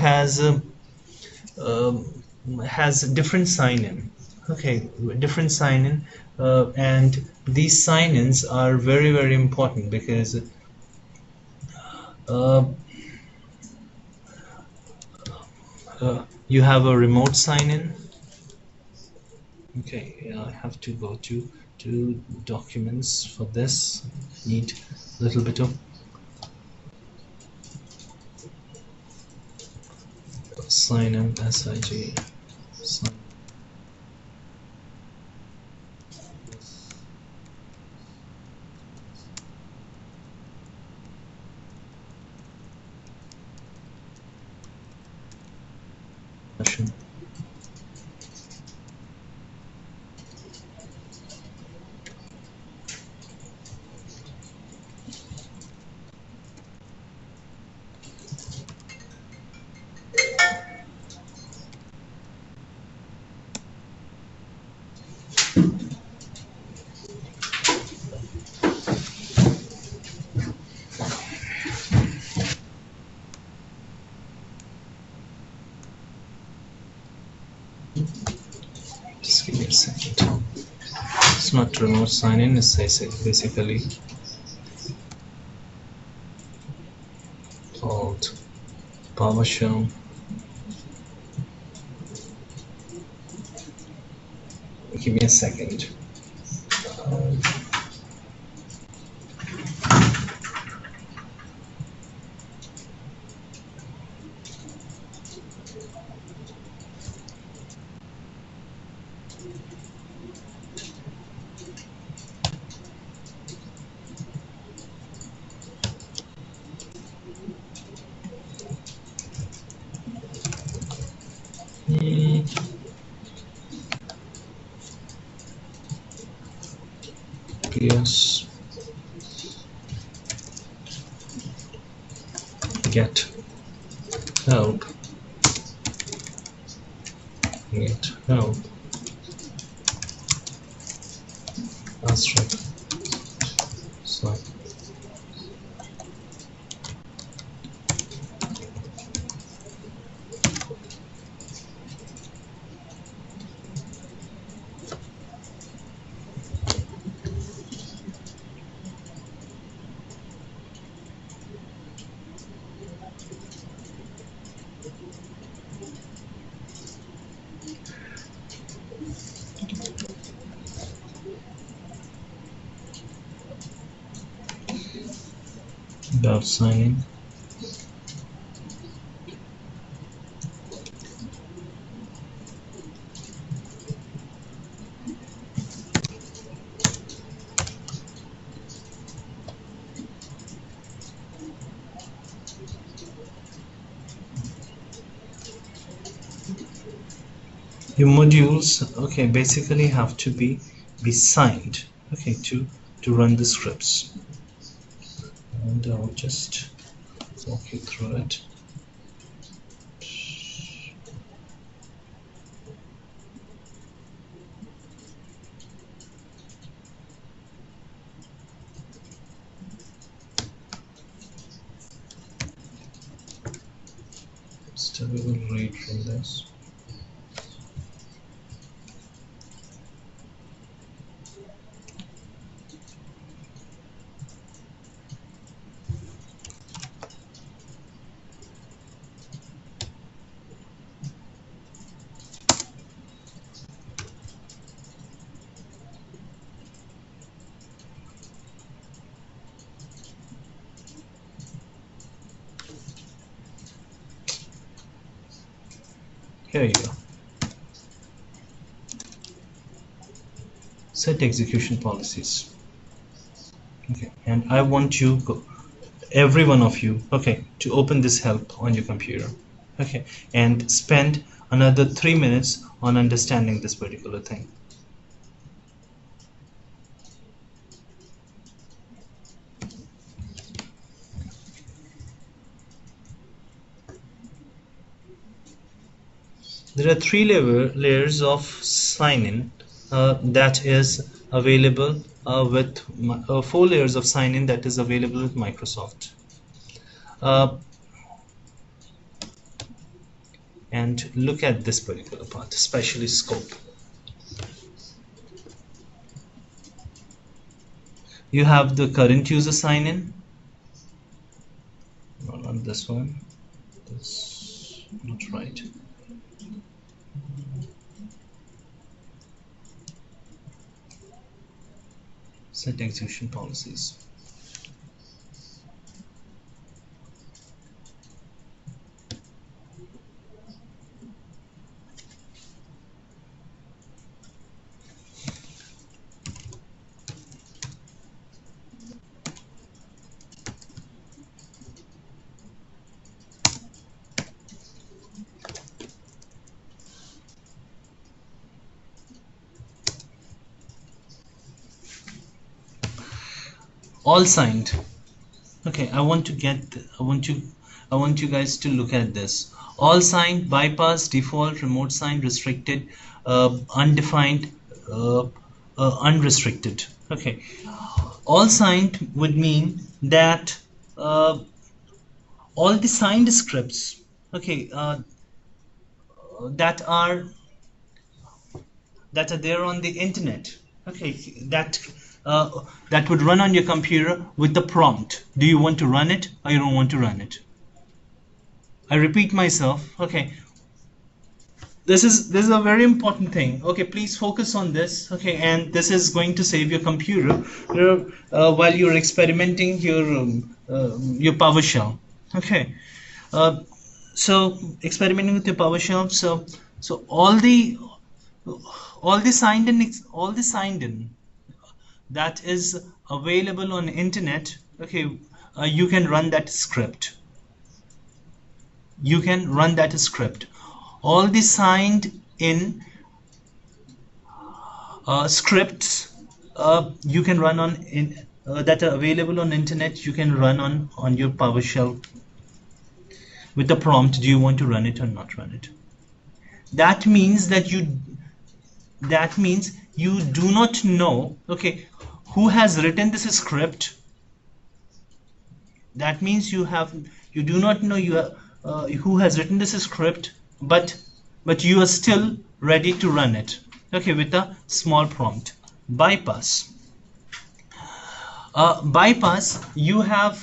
has different sign-in. Okay, different sign-in, and these sign-ins are very, very important because you have a remote sign-in. Okay, I have to go to documents for this. Need a little bit of sign-in, SIG, sign. Just give me a second. It's not remote sign-in, it's basically called PowerShell. Give me a second. alias get help asterisk sign. About signing. Your modules, okay, basically have to be signed, okay, to run the scripts. And I'll just walk you through it. Still we will read from this. Here you go. Set execution policies. Okay, and I want you, every one of you, okay, to open this help on your computer, okay, and spend another 3 minutes on understanding this particular thing. There are 3 layers of sign-in that is available with 4 layers of sign-in that is available with Microsoft. And look at this particular part, especially scope. You have the current user sign-in. No, not this one. That's not right. Set execution policies. All signed. Okay, I want you guys to look at this. All signed, bypass, default, remote signed, restricted, undefined, unrestricted. Okay, all signed would mean that all the signed scripts, okay, that are there on the internet, okay, that would run on your computer with the prompt. Do you want to run it or you don't want to run it? I repeat myself, okay. This is a very important thing. Okay, please focus on this. Okay, and this is going to save your computer while you're experimenting your PowerShell. Okay, so experimenting with your PowerShell. So all the signed in that is available on internet. Okay, you can run that script. You can run that script. All the signed in scripts you can run that are available on internet. You can run on your PowerShell with the prompt: do you want to run it or not run it? That means you do not know, okay, who has written this script. That means you do not know who has written this script, but you are still ready to run it, okay, with a small prompt. Bypass. Bypass, you have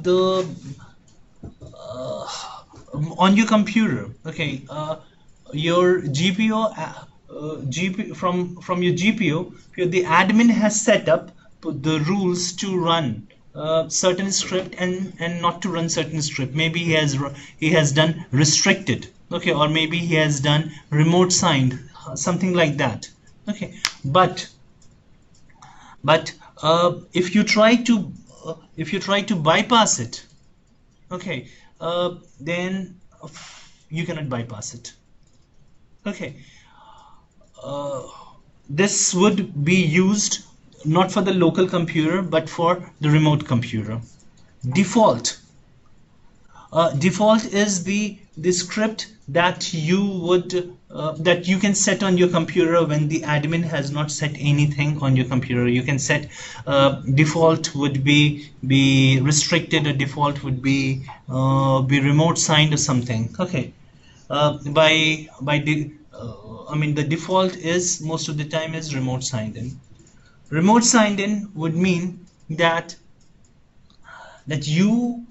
the on your computer, okay, your GPO, from your GPO, the admin has set up the rules to run certain script and not to run certain script. Maybe he has done restricted, okay, or maybe he has done remote signed, something like that, okay. But if you try to bypass it, okay, then you cannot bypass it, okay. This would be used not for the local computer but for the remote computer. Default. Default is the script that you can set on your computer when the admin has not set anything on your computer. You can set default would be restricted, or default would be remote signed or something, okay. The default is most of the time is remote signed in. Remote signed in would mean that you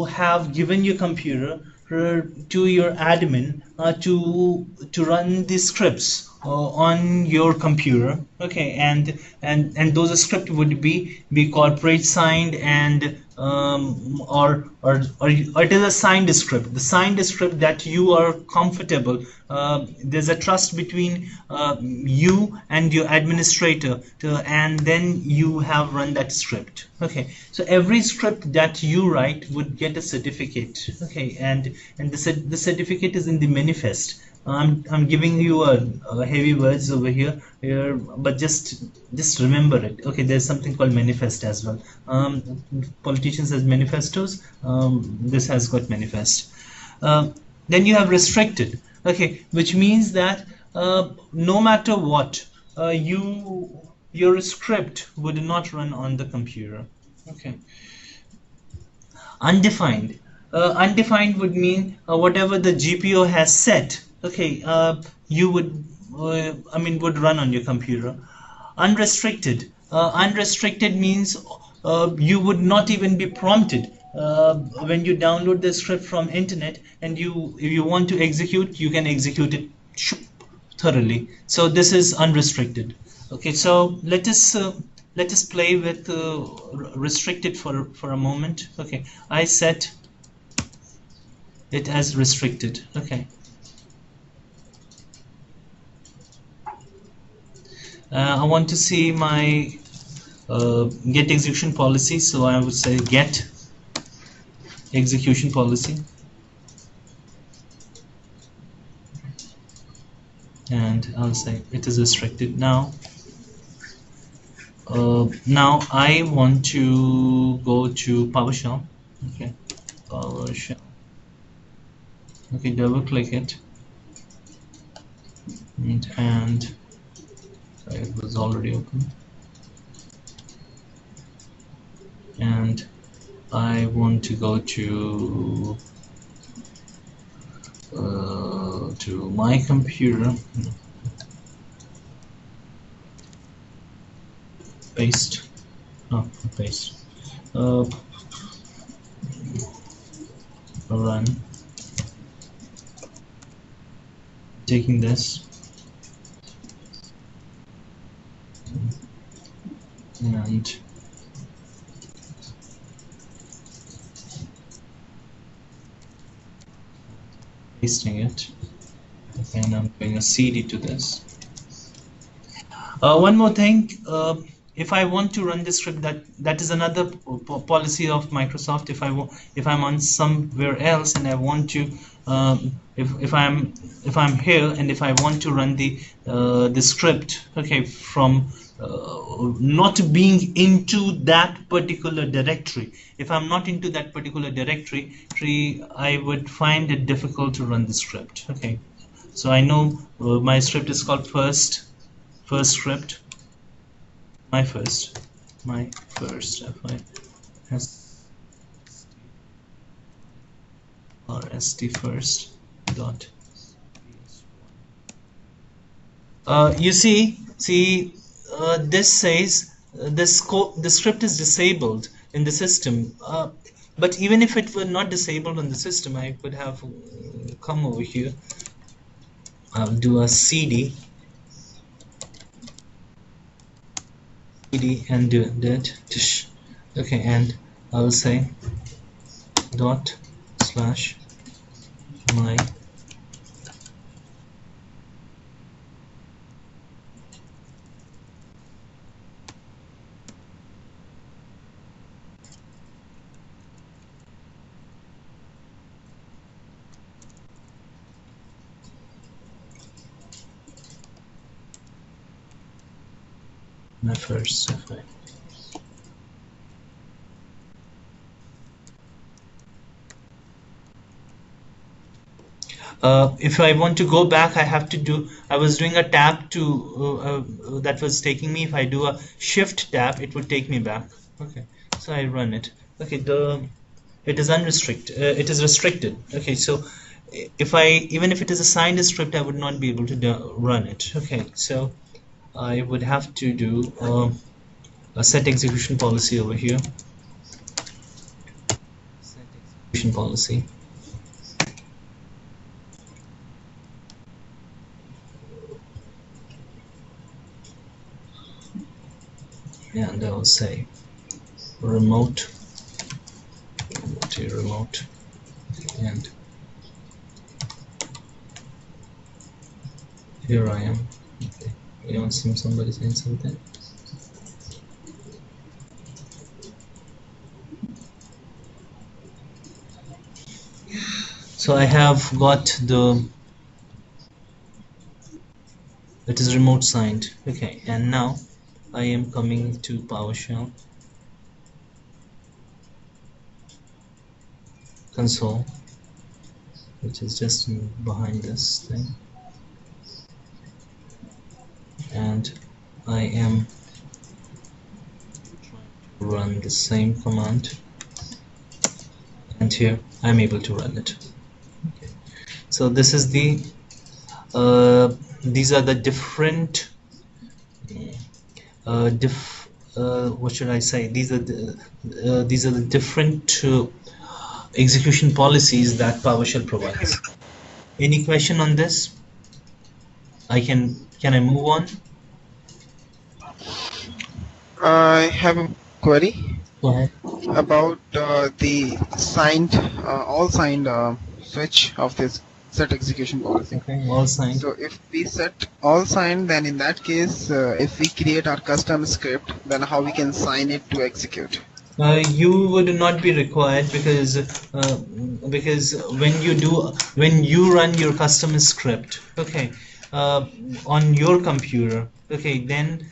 have given your computer to your admin to run the scripts on your computer, okay, and those scripts would be corporate signed, and or it is a signed script, the signed script that you are comfortable. There's a trust between you and your administrator and then you have run that script, okay. So every script that you write would get a certificate, okay, and the certificate is in the manifest. I'm giving you a heavy words over here, but just remember it, okay. There's something called manifest as well. Politicians has manifestos. This has got manifest. Then you have restricted, okay, which means that no matter what, your script would not run on the computer, okay. Undefined. Undefined would mean whatever the GPO has set, okay, you would would run on your computer. Unrestricted. Unrestricted means you would not even be prompted when you download the script from internet, and if you want to execute, you can execute it thoroughly. So this is unrestricted, okay. So let us play with restricted for a moment, okay. I set it as restricted, okay. I want to see my get execution policy, so I would say get execution policy, and I'll say it is restricted. Now I want to go to PowerShell, okay, PowerShell, okay, double click it, and it was already open, and I want to go to my computer, paste, no, paste, run, taking this and pasting it, and I'm doing a CD to this. One more thing, if I want to run the script, that is another policy of Microsoft. If I'm on somewhere else and I want to, if I'm here and if I want to run the script, okay, from not being into that particular directory. If I'm not into that particular directory, I would find it difficult to run the script. Okay, so I know my script is called first script. My first fi s or st first dot. You see, this says the script is disabled in the system. But even if it were not disabled on the system, I could have come over here. I'll do a cd and do that. Okay, and I will say dot slash my first fi. If I want to go back, I have to do. I was doing a tab to that was taking me. If I do a shift tab, it would take me back. Okay, so I run it. Okay, it is unrestricted. It is restricted. Okay, so even if it is assigned a script, I would not be able to run it. Okay, so I would have to do a set execution policy over here. Set execution policy. And I will say remote, and here I am. Okay, you want somebody saying something? So I have got it is remote signed. Okay, and now I am coming to PowerShell console, which is just behind this thing, and I am trying to run the same command, and here I'm able to run it. Okay. So this is the these are the different what should I say? These are the different execution policies that PowerShell provides. Any question on this? Can I move on? I have a query Go ahead. about the signed, all signed switch of this set execution policy. Okay, all signed. So if we set all signed, then in that case, if we create our custom script, then how we can sign it to execute? You would not be required because when you run your custom script, okay, on your computer, okay, then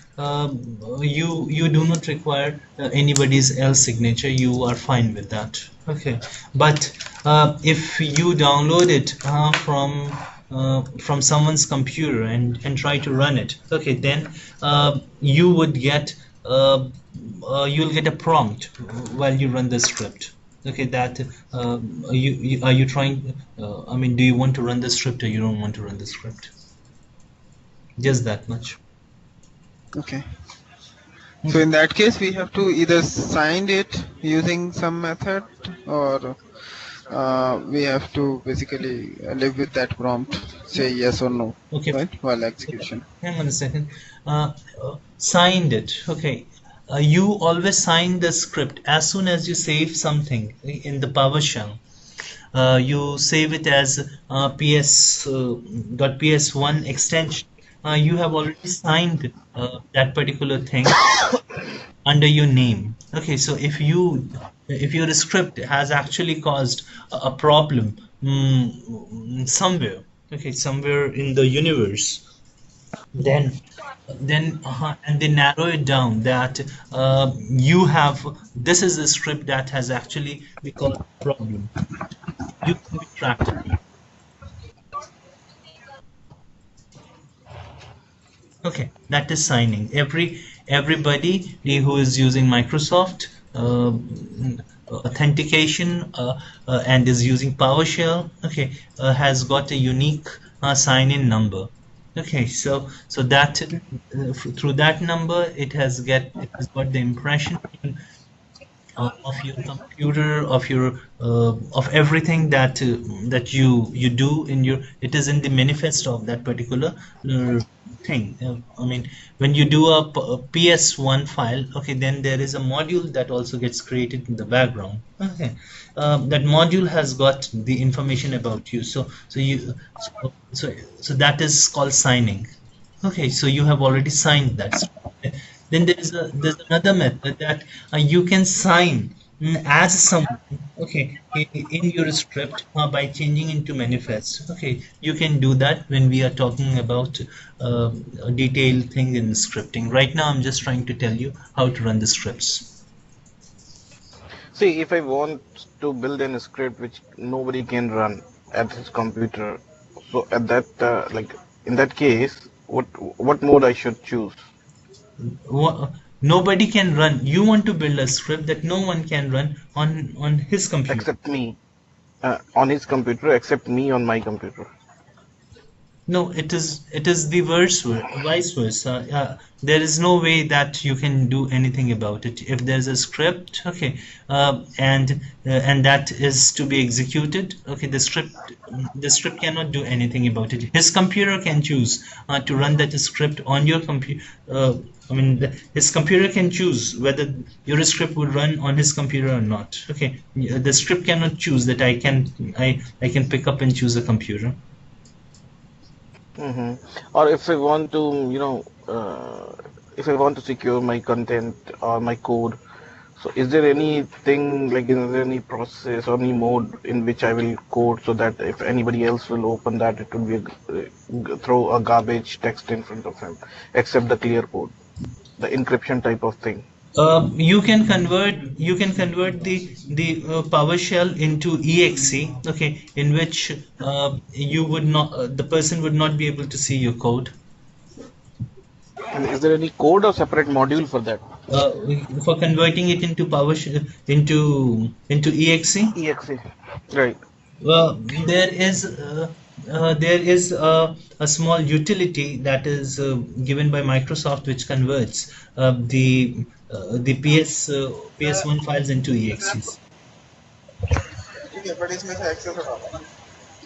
you do not require anybody's else signature. You are fine with that. Okay, but if you download it from someone's computer and try to run it, okay, then you would get you'll get a prompt while you run the script. Okay, that are you trying? I mean, do you want to run the script or you don't want to run the script? Just that much. Okay. So in that case, we have to either sign it using some method, or we have to basically live with that prompt, say yes or no, Okay. right, while execution. Hang on a second. Signed it. Okay. You always sign the script as soon as you save something in the PowerShell. You save it as .ps1 extension. You have already signed that particular thing under your name. Okay, so if your script has actually caused a problem somewhere, okay, somewhere in the universe, then and they narrow it down that you have this is a script that has actually caused a problem. You can be tracked. Okay, that is signing. Everybody who is using Microsoft authentication and is using PowerShell, okay, has got a unique sign-in number. Okay, so that through that number, it has got the impression of your computer, of everything that you do in your. It is in the manifest of that particular thing. I mean, when you do a PS1 file, okay, then there is a module that also gets created in the background. Okay, that module has got the information about you. So that is called signing. Okay, so you have already signed that. Then there's another method that you can sign as someone. Okay, in your script by changing into manifest. Okay, you can do that when we are talking about a detailed thing in scripting. Right now, I'm just trying to tell you how to run the scripts. See, if I want to build a script which nobody can run at his computer, so at that like in that case, what mode I should choose? Nobody can run. You want to build a script that no one can run on his computer. Except me on his computer, except me on my computer. No, it is the vice versa. There is no way that you can do anything about it. If there's a script, okay, and that is to be executed, okay, the script cannot do anything about it. His computer can choose to run that script on your computer. I mean, his computer can choose whether your script will run on his computer or not. Okay, the script cannot choose that I can pick up and choose a computer. Or if I want to, if I want to secure my content or my code, so is there anything like, is there any process or any mode in which I will code so that if anybody else will open that, it will be throw a garbage text in front of him, except the clear code, the encryption type of thing. You can convert the PowerShell into exe, okay, in which you would not the person would not be able to see your code. And is there any code or separate module for that? For converting it into PowerShell into exe. Exe, right. Well, there is a small utility that is given by Microsoft which converts the PS1 files into exes.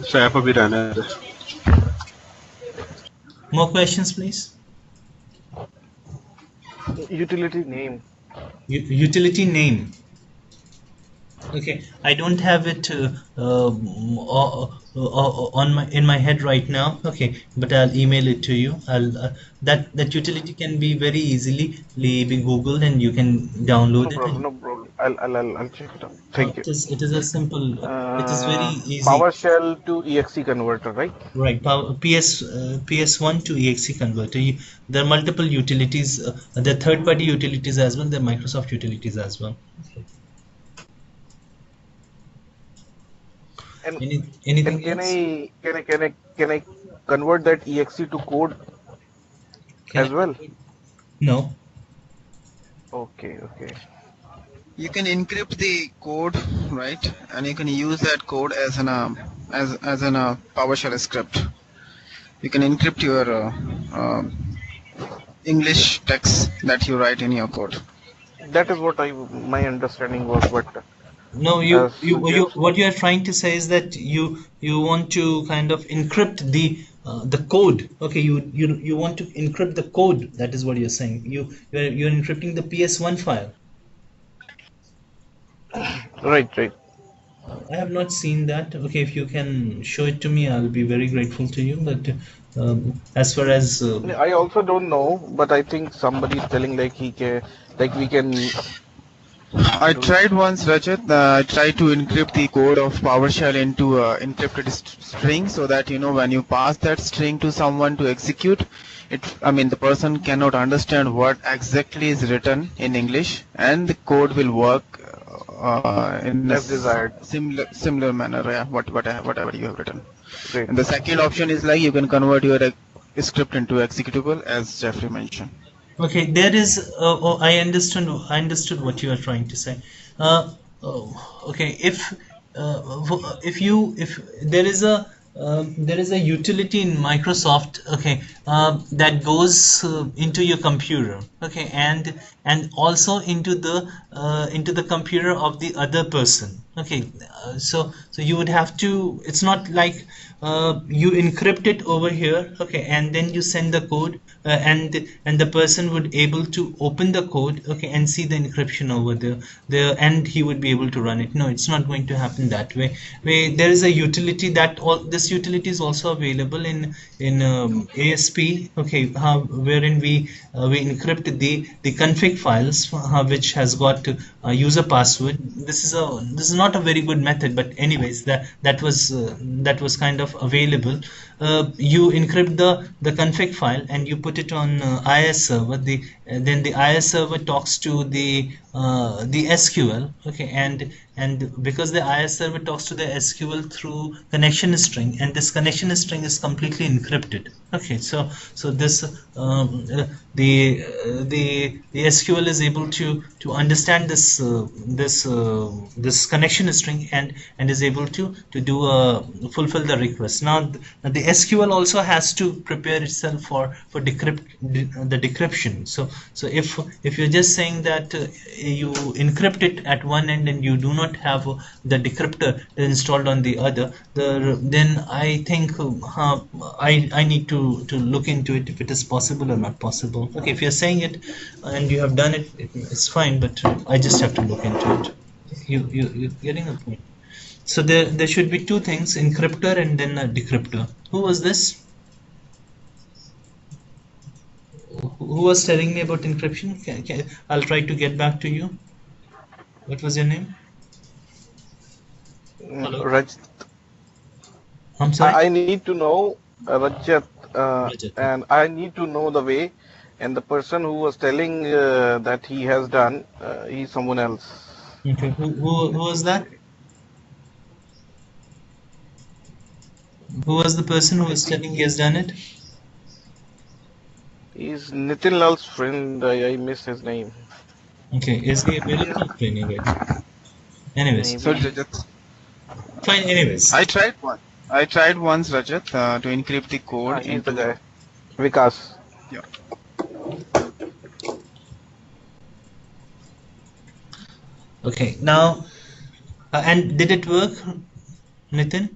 So यहाँ पर भी रहने दे. More questions, please. Utility name. Utility name. Okay, I don't have it in my head right now. Okay, but I'll email it to you. That utility can be very easily be Googled and you can download No it. problem, no problem. I'll check it out. Thank you. It is a simple. It is very easy. PowerShell to exe converter, right? Right, PS1 to exe converter. There are multiple utilities. There are third-party utilities as well. There are Microsoft utilities as well. And Anything can else? can I convert that exe to code Can as I- well? No. Okay. You can encrypt the code, right? And you can use that code as an PowerShell script. You can encrypt your English text that you write in your code. That is what my understanding was, but No, what you are trying to say is that you want to kind of encrypt the code. Okay, you want to encrypt the code. That is what you're saying. You're encrypting the PS1 file. right. I have not seen that. Okay, if you can show it to me, I'll be very grateful to you. But as far as I also don't know, but I think somebody is telling like he can, like we can I do it. tried once, Rajat. I tried to encrypt the code of PowerShell into encrypted string, so that when you pass that string to someone to execute it, I mean the person cannot understand what exactly is written in English, and the code will work in a As desired. similar manner. Yeah, whatever you have written. Great. And the second option is like you can convert your script into executable, as Jeffrey mentioned. okay, there is. Oh, I understand. I understood what you are trying to say. Okay, if there is a utility in Microsoft, okay, that goes into your computer, okay, and also into the computer of the other person, okay. So you would have to. It's not like you encrypt it over here, okay, and then you send the code, and the person would able to open the code, okay, and see the encryption over there, and he would be able to run it. No, it's not going to happen that way. There is a utility that this utility is also available in ASP, okay, wherein we encrypt the config files, which has got user password. This is not a very good method, but anyways, that was kind of available. You encrypt the config file and you put it on IIS server. Then the IIS server talks to the SQL, okay, and because the IIS server talks to the SQL through connection string, and this connection string is completely encrypted, okay. So this the SQL is able to understand this connection string, and is able to do fulfill the request. Now the SQL also has to prepare itself for the decryption. So if you're just saying that you encrypt it at one end and you do not have the decryptor installed on the other, then I think I need to look into it if it is possible or not possible. Okay, if you're saying it and you have done it, it's fine, but I just have to look into it. You're getting a point. So there should be two things: encryptor and then a decryptor. Who was this? Who was telling me about encryption? I'll try to get back to you. What was your name? Hello. Raj, I'm sorry. I need to know Rajat, Rajat. and I need to know the way. And the person who was telling that he has done, he's someone else. Okay. Who was that? Who was the person who was telling he has done it? He's Nitin Lal's friend. I missed his name. Okay. Is he available for training it? Anyways, So Maybe. Rajat, fine. Anyways. I tried one. I tried once, Rajat, to encrypt the code He's the into. guy. Vikas. Yeah. Okay. Now, and did it work, Nitin?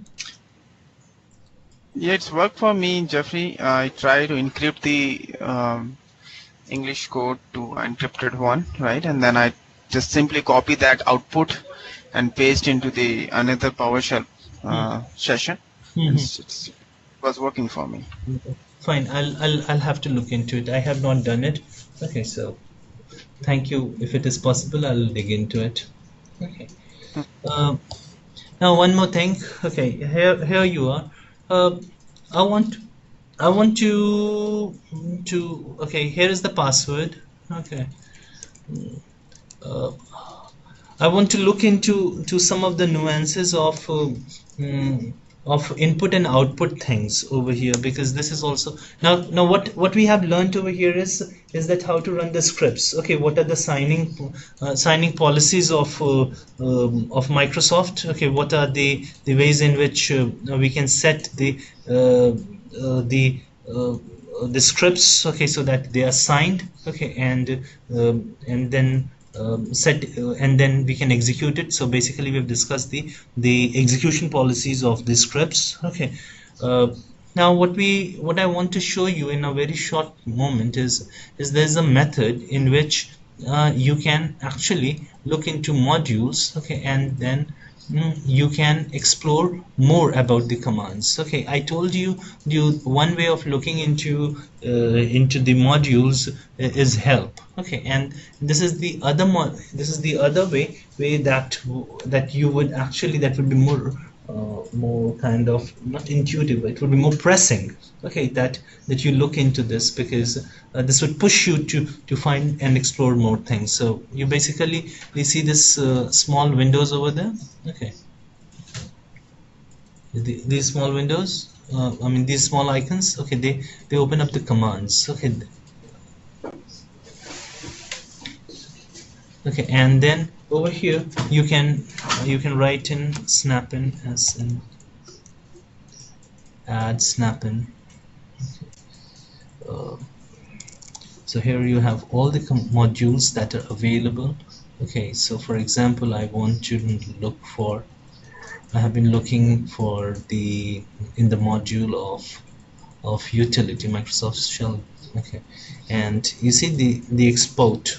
Yeah, it's worked for me, Jeffrey. I try to encrypt the English code to encrypted one, right? And then I just simply copy that output and paste into the another PowerShell session. And it was working for me. Fine. I'll have to look into it. I have not done it. Okay. So thank you. If it is possible, I'll dig into it. Okay. Now one more thing. Okay. Here you are. I want to okay, here is the password. Okay. uh, I want to look into some of the nuances of input and output things over here, because this is also now what we have learned over here is that how to run the scripts. Okay, what are the signing policies of Microsoft? Okay, what are the ways in which we can set the scripts, okay, so that they are signed, okay, and then set and then we can execute it. So basically we've discussed the execution policies of the scripts, okay. Now what I want to show you in a very short moment is there's a method in which you can actually look into modules, okay, and then you can explore more about the commands. Okay, I told you one way of looking into the modules is help. Okay, and this is the other this is the other way that you would actually, that would be more kind of not intuitive, but it would be more pressing. Okay, that you look into this, because this would push you to find and explore more things. So you basically, you see this small windows over there. Okay, these small windows, I mean these small icons. Okay, they open up the commands. Okay, okay, and then over here you can write in snap-in as in add snap-in. uh, so here you have all the modules that are available. Okay, so for example, I want to look for, I have been looking for the in the module of utility, Microsoft Shell. Okay, and you see the export.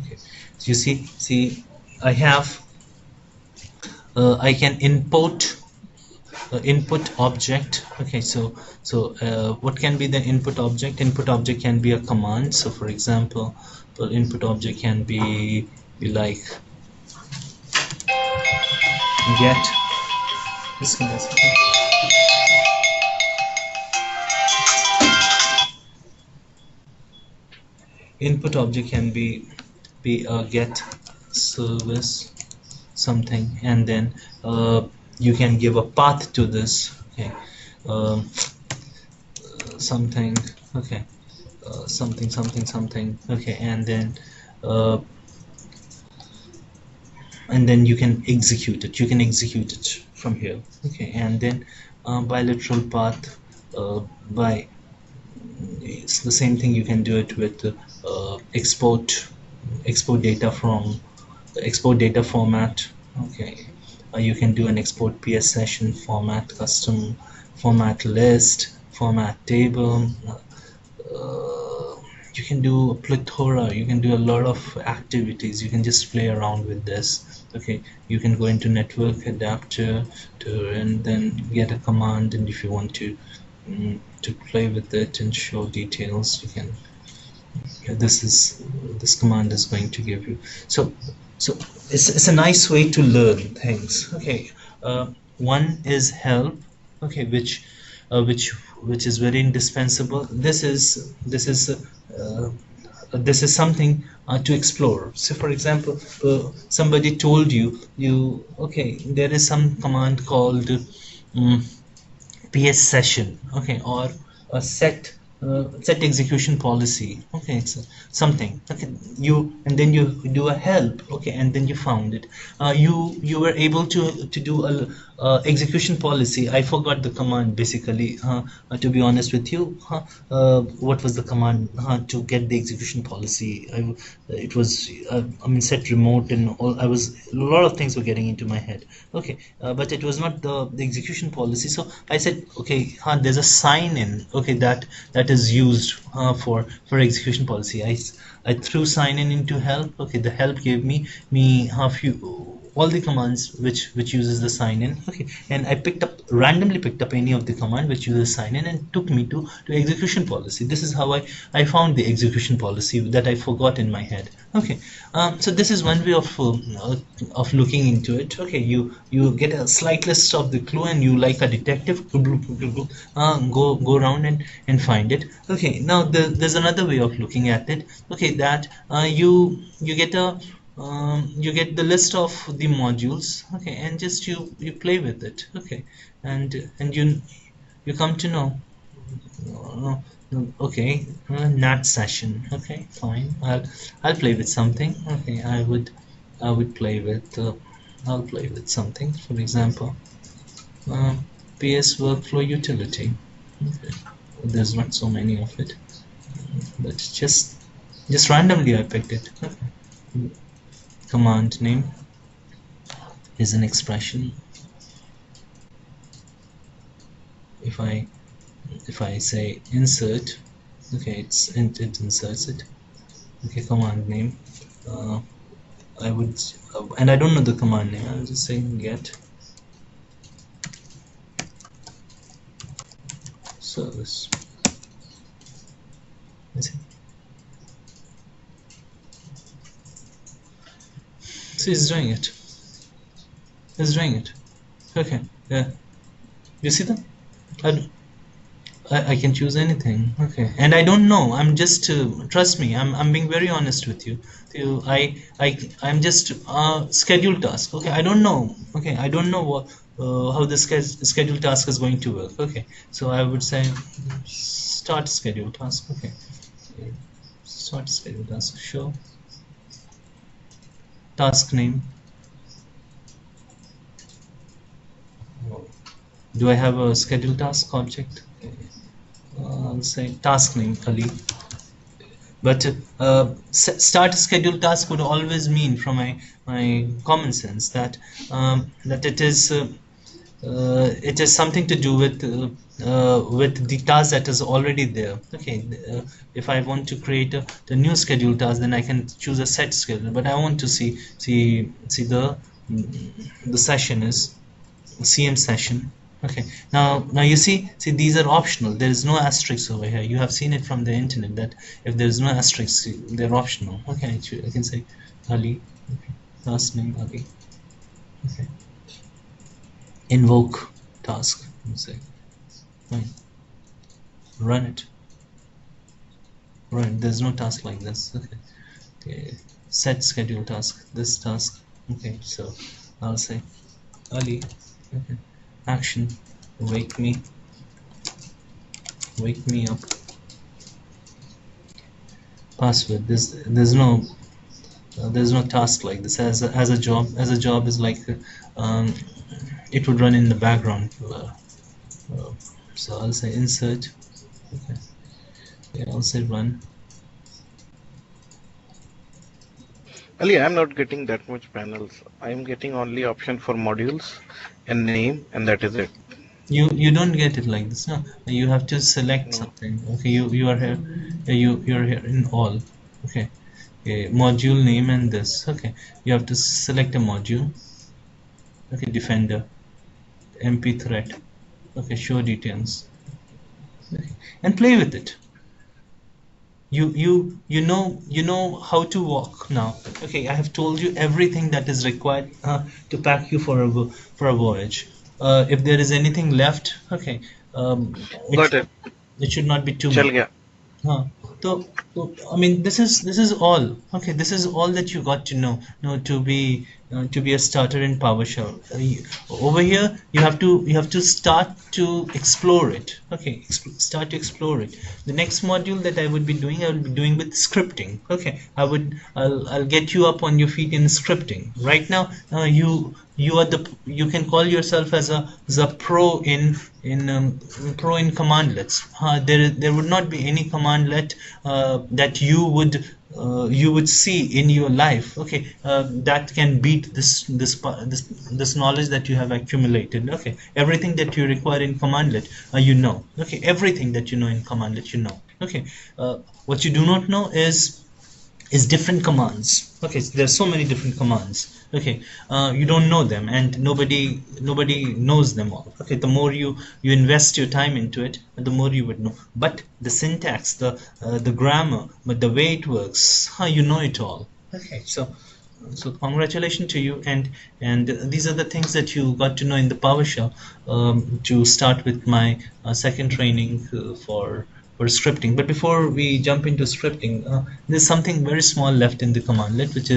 Okay, so you see I have I can input object. Okay, so what can be the input object? Input object can be a command. So for example, the input object can be like get, just give me a second. Input object can be a get service something, and then you can give a path to this. Okay, um, something. Okay, something. Okay, uh, and then you can execute it. You can execute it from here. Okay, and then bilateral path, by it's the same thing. You can do it with export data from the export data format. Okay, you can do an export PS session format, custom format list, format table. You can do a plethora, you can do a lot of activities. You can just play around with this. Okay, you can go into network adapter and then get a command, and if you want to play with it and show details, you can, this command is going to give you. So it's a nice way to learn things. Okay, one is help. Okay, which is very indispensable. This is something to explore. So for example, somebody told you, okay, there is some command called PS session. Okay, or a set execution policy. Okay, it's something. Okay, and then you do a help. Okay, and then you found it. You were able to do a execution policy. I forgot the command basically. To be honest with you, what was the command to get the execution policy? It was I mean set remote and all. A lot of things were getting into my head. Okay, but it was not the execution policy. So I said, okay, there's a sign in. Okay, that is used for execution policy. I threw sign in into help. Okay, the help gave me a few all the commands which uses the sign in. Okay, and I randomly picked up any of the command which uses sign in and took me to execution policy. This is how I found the execution policy that I forgot in my head. Okay, so this is one way of looking into it. Okay, you get a slight list of the clue, and you, like a detective, go around and find it. Okay, now there's another way of looking at it. Okay, that you get the list of the modules. Okay, and just you play with it. Okay, and you come to know, uh, okay, NAT session. Okay, fine, I'll play with something. Okay, I would play with I'll play with something. For example, PS workflow utility. Okay. There's not so many of it, but just randomly I picked it. Okay. Command name is an expression. If I say insert, okay, it inserts it. Okay, command name, I would, and I don't know the command name. I'm just saying get service. Is it? So he's doing it. He's doing it. Okay. Yeah. You see that? I can choose anything. Okay. And I don't know. I'm just trust me. I'm being very honest with you. I'm just scheduled task. Okay. I don't know. Okay. I don't know what how the schedule task is going to work. Okay. So I would say start schedule task. Okay. Start schedule task. Show task name. Do I have a schedule task object? I'll say task name Ali. But start schedule task would always mean, from my common sense, that that it is something to do with the task that is already there. Okay, if I want to create the new schedule task, then I can choose a set schedule. But I want to see the session is CM session. Okay, now you see these are optional. There is no asterisk over here. You have seen it from the internet that if there is no asterisk, they're optional. Okay, I can say Ali. Okay. Last name Ali. Okay. Invoke task. Say fine. Run it. Run. There's no task like this. Okay. Okay. Set schedule task. This task. Okay. So I'll say Ali. Okay. Action. Wake me up. Password. There's no task like this. As a job is like it would run in the background. So I'll say insert. Okay. Yeah, I'll say run. Ali, I'm not getting that much panels. I'm getting only option for modules and name, and that is it. You don't get it like this. No, you have to select something. Okay, you are here. You're here in all. Okay. Okay, module name and this. Okay, you have to select a module. Okay, defender, MP threat. Okay, show details. Okay. And play with it. You know how to walk now. Okay, I have told you everything that is required to pack you for a voyage. If there is anything left, okay, Got it. it should not be too Chal much. gaya. So I mean, this is all. Okay, this is all that you got to know. To be a starter in PowerShell. Over here, you have to start to explore it. Okay, start to explore it. The next module that I will be doing with scripting. Okay, I'll get you up on your feet in scripting. Right now, you can call yourself as a pro in commandlets. There would not be any commandlet that you would see in your life. Okay, that can beat this knowledge that you have accumulated. Okay, everything that you require in commandlet, Okay, everything that you know in commandlet, Okay, what you do not know is different commands. Okay, so there's so many different commands. Okay, you don't know them, and nobody knows them all. Okay, the more you invest your time into it, the more you would know. But the syntax, the grammar, but the way it works, you know it all. Okay, so congratulations to you, and these are the things that you got to know in the PowerShell to start with my second training for scripting. But before we jump into scripting, there's something very small left in the commandlet, which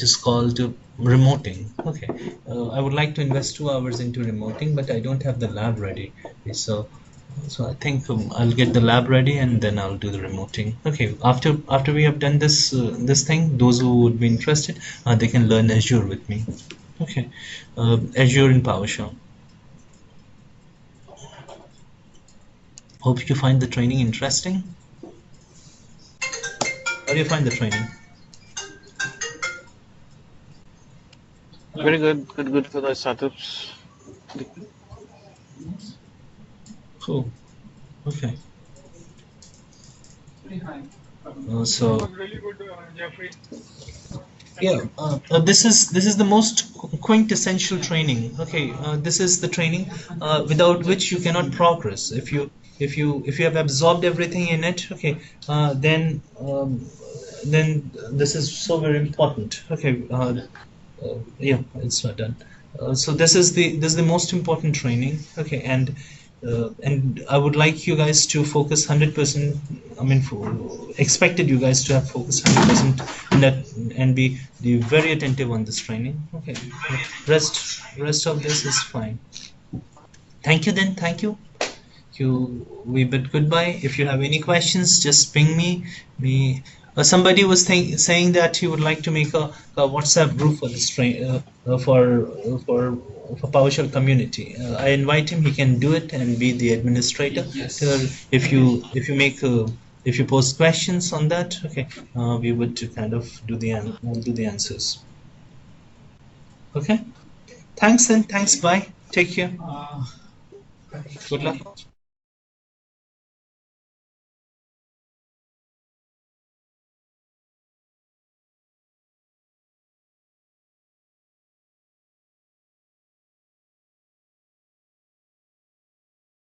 is called remoting. Okay, I would like to invest 2 hours into remoting, but I don't have the lab ready. Okay, so I think I'll get the lab ready and then I'll do the remoting. Okay, after we have done this thing, those who would be interested, they can learn Azure with me. Okay, Azure in PowerShell. Hope you find the training interesting. How do you find the training? Very good for the startups. Cool. Okay. So really good, Jeffrey. Yeah, this is the most quintessential training. Okay, this is the training without which you cannot progress. If you have absorbed everything in it, okay, then this is so very important. Okay, yeah, it's not done. So this is the most important training. Okay, and I would like you guys to focus 100%. I mean, expected you guys to have focused 100% in that and be very attentive on this training. Okay, rest of this is fine. Thank you then. Thank you. We bid goodbye. If you have any questions, just ping me. Somebody was saying that he would like to make a WhatsApp group for this for PowerShell community. I invite him. He can do it and be the administrator. If you make if you post questions on that, okay, we would kind of do the answers. Okay. Thanks then. Thanks. Bye. Take care. Good luck.